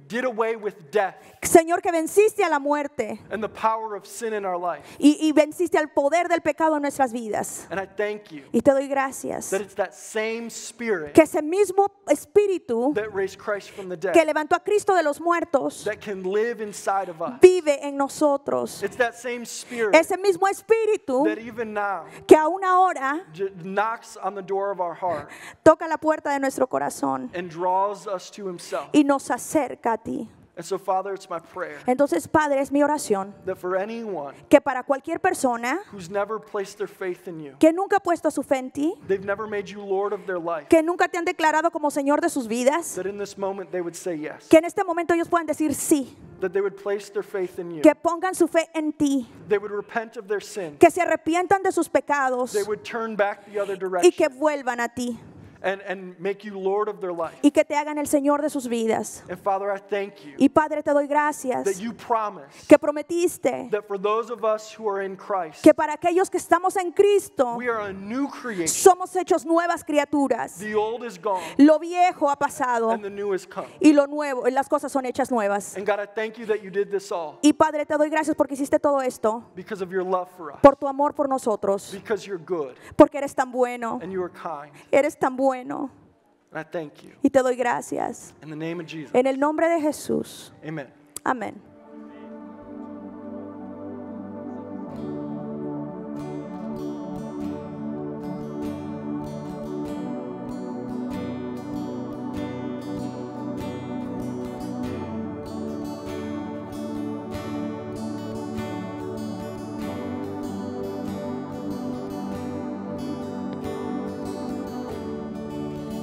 Speaker 4: did away with death
Speaker 5: Señor, que venciste a la muerte
Speaker 4: and the power of sin in our life.
Speaker 5: y venciste al poder del pecado en nuestras vidas.
Speaker 4: And I thank you
Speaker 5: Y te doy gracias
Speaker 4: that it's that same spirit
Speaker 5: que ese mismo espíritu
Speaker 4: that raised Christ from the
Speaker 5: que
Speaker 4: dead
Speaker 5: levantó a Cristo de los muertos
Speaker 4: that can live inside of us.
Speaker 5: vive en nosotros.
Speaker 4: It's that same spirit
Speaker 5: Ese mismo espíritu
Speaker 4: that even now
Speaker 5: que aún ahora
Speaker 4: knocks on the door of our heart
Speaker 5: toca la puerta de nuestro corazón
Speaker 4: and draws us to himself.
Speaker 5: y nos acerca a ti.
Speaker 4: And so, Father, it's my prayer
Speaker 5: Entonces, Padre, es mi oración
Speaker 4: that for anyone
Speaker 5: que para cualquier persona
Speaker 4: who's never placed their faith in you,
Speaker 5: que nunca ha puesto su fe en ti,
Speaker 4: they've never made you Lord of their life,
Speaker 5: que nunca te han declarado como Señor de sus vidas,
Speaker 4: that in this moment they would say yes,
Speaker 5: que en este momento ellos puedan decir sí,
Speaker 4: that they would place their faith in you,
Speaker 5: que pongan su fe en ti,
Speaker 4: they would repent of their sin,
Speaker 5: que se arrepientan de sus pecados
Speaker 4: they would turn back the other
Speaker 5: y
Speaker 4: direction
Speaker 5: que vuelvan a ti
Speaker 4: and make you Lord of their life.
Speaker 5: y que te hagan el Señor de sus vidas.
Speaker 4: And Father, I thank you
Speaker 5: Y Padre, te doy
Speaker 4: that
Speaker 5: gracias
Speaker 4: you promised
Speaker 5: que prometiste
Speaker 4: that for those of us who are in Christ,
Speaker 5: que para aquellos que estamos en Cristo
Speaker 4: we are a new creation.
Speaker 5: somos hechos nuevas criaturas.
Speaker 4: The old is gone
Speaker 5: Lo viejo ha pasado
Speaker 4: and the new has come.
Speaker 5: y lo nuevo, las cosas son hechas nuevas.
Speaker 4: And God, I thank you that you did this all
Speaker 5: Y Padre, te doy gracias porque hiciste todo esto,
Speaker 4: because of your love for us,
Speaker 5: por tu amor por nosotros,
Speaker 4: because you're good
Speaker 5: porque eres tan bueno,
Speaker 4: and you are kind.
Speaker 5: eres tan bueno.
Speaker 4: And I thank you.
Speaker 5: Y te doy gracias.
Speaker 4: In the name of Jesus.
Speaker 5: En el nombre de Jesús.
Speaker 4: Amen.
Speaker 5: Amén.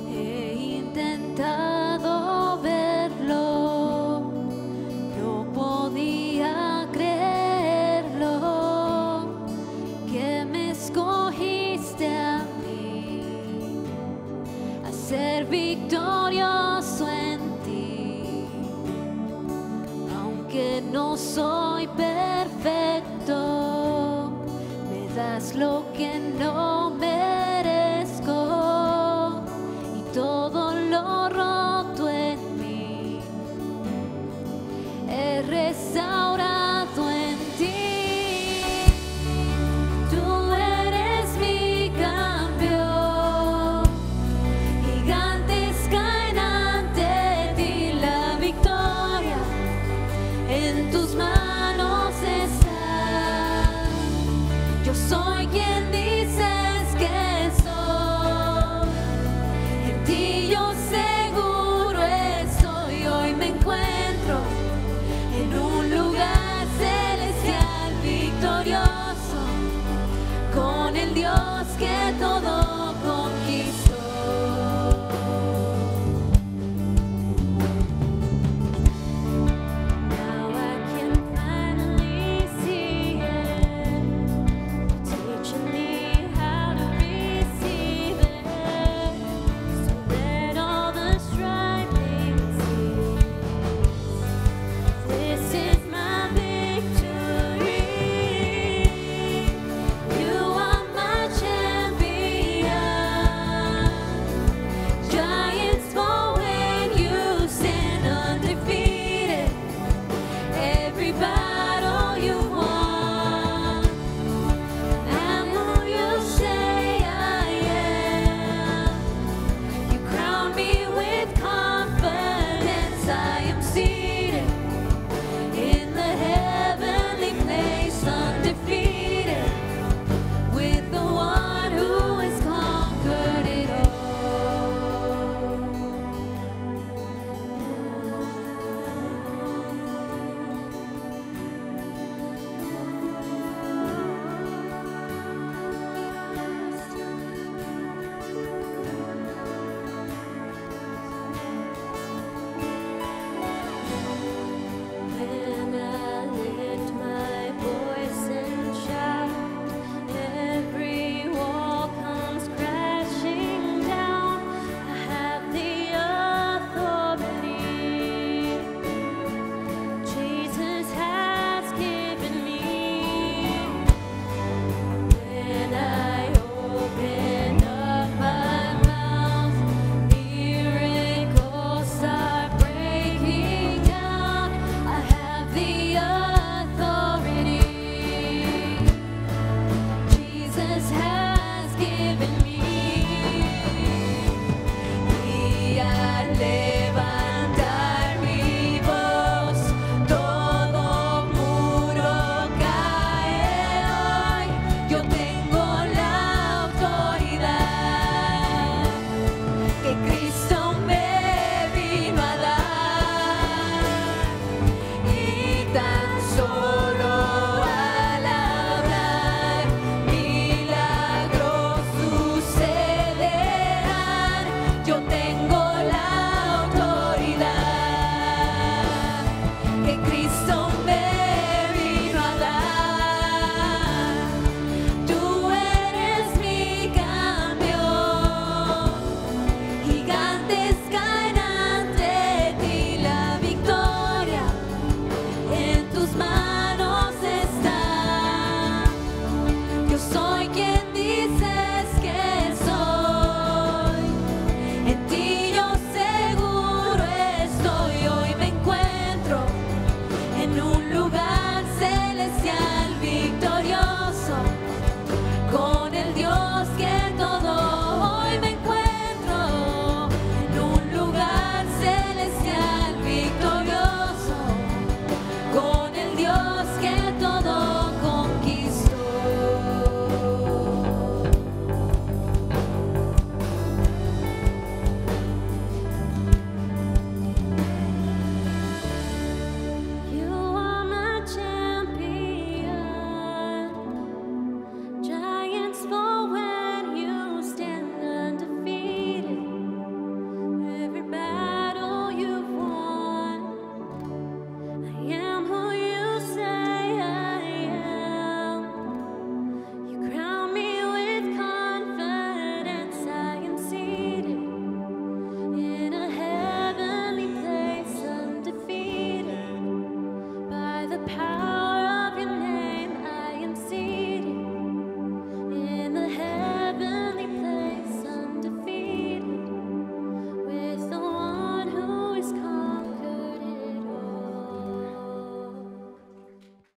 Speaker 1: He intentado verlo, no podía creerlo, que me escogiste a mí, a ser victorioso en ti, aunque no soy perfecto, me das lo que no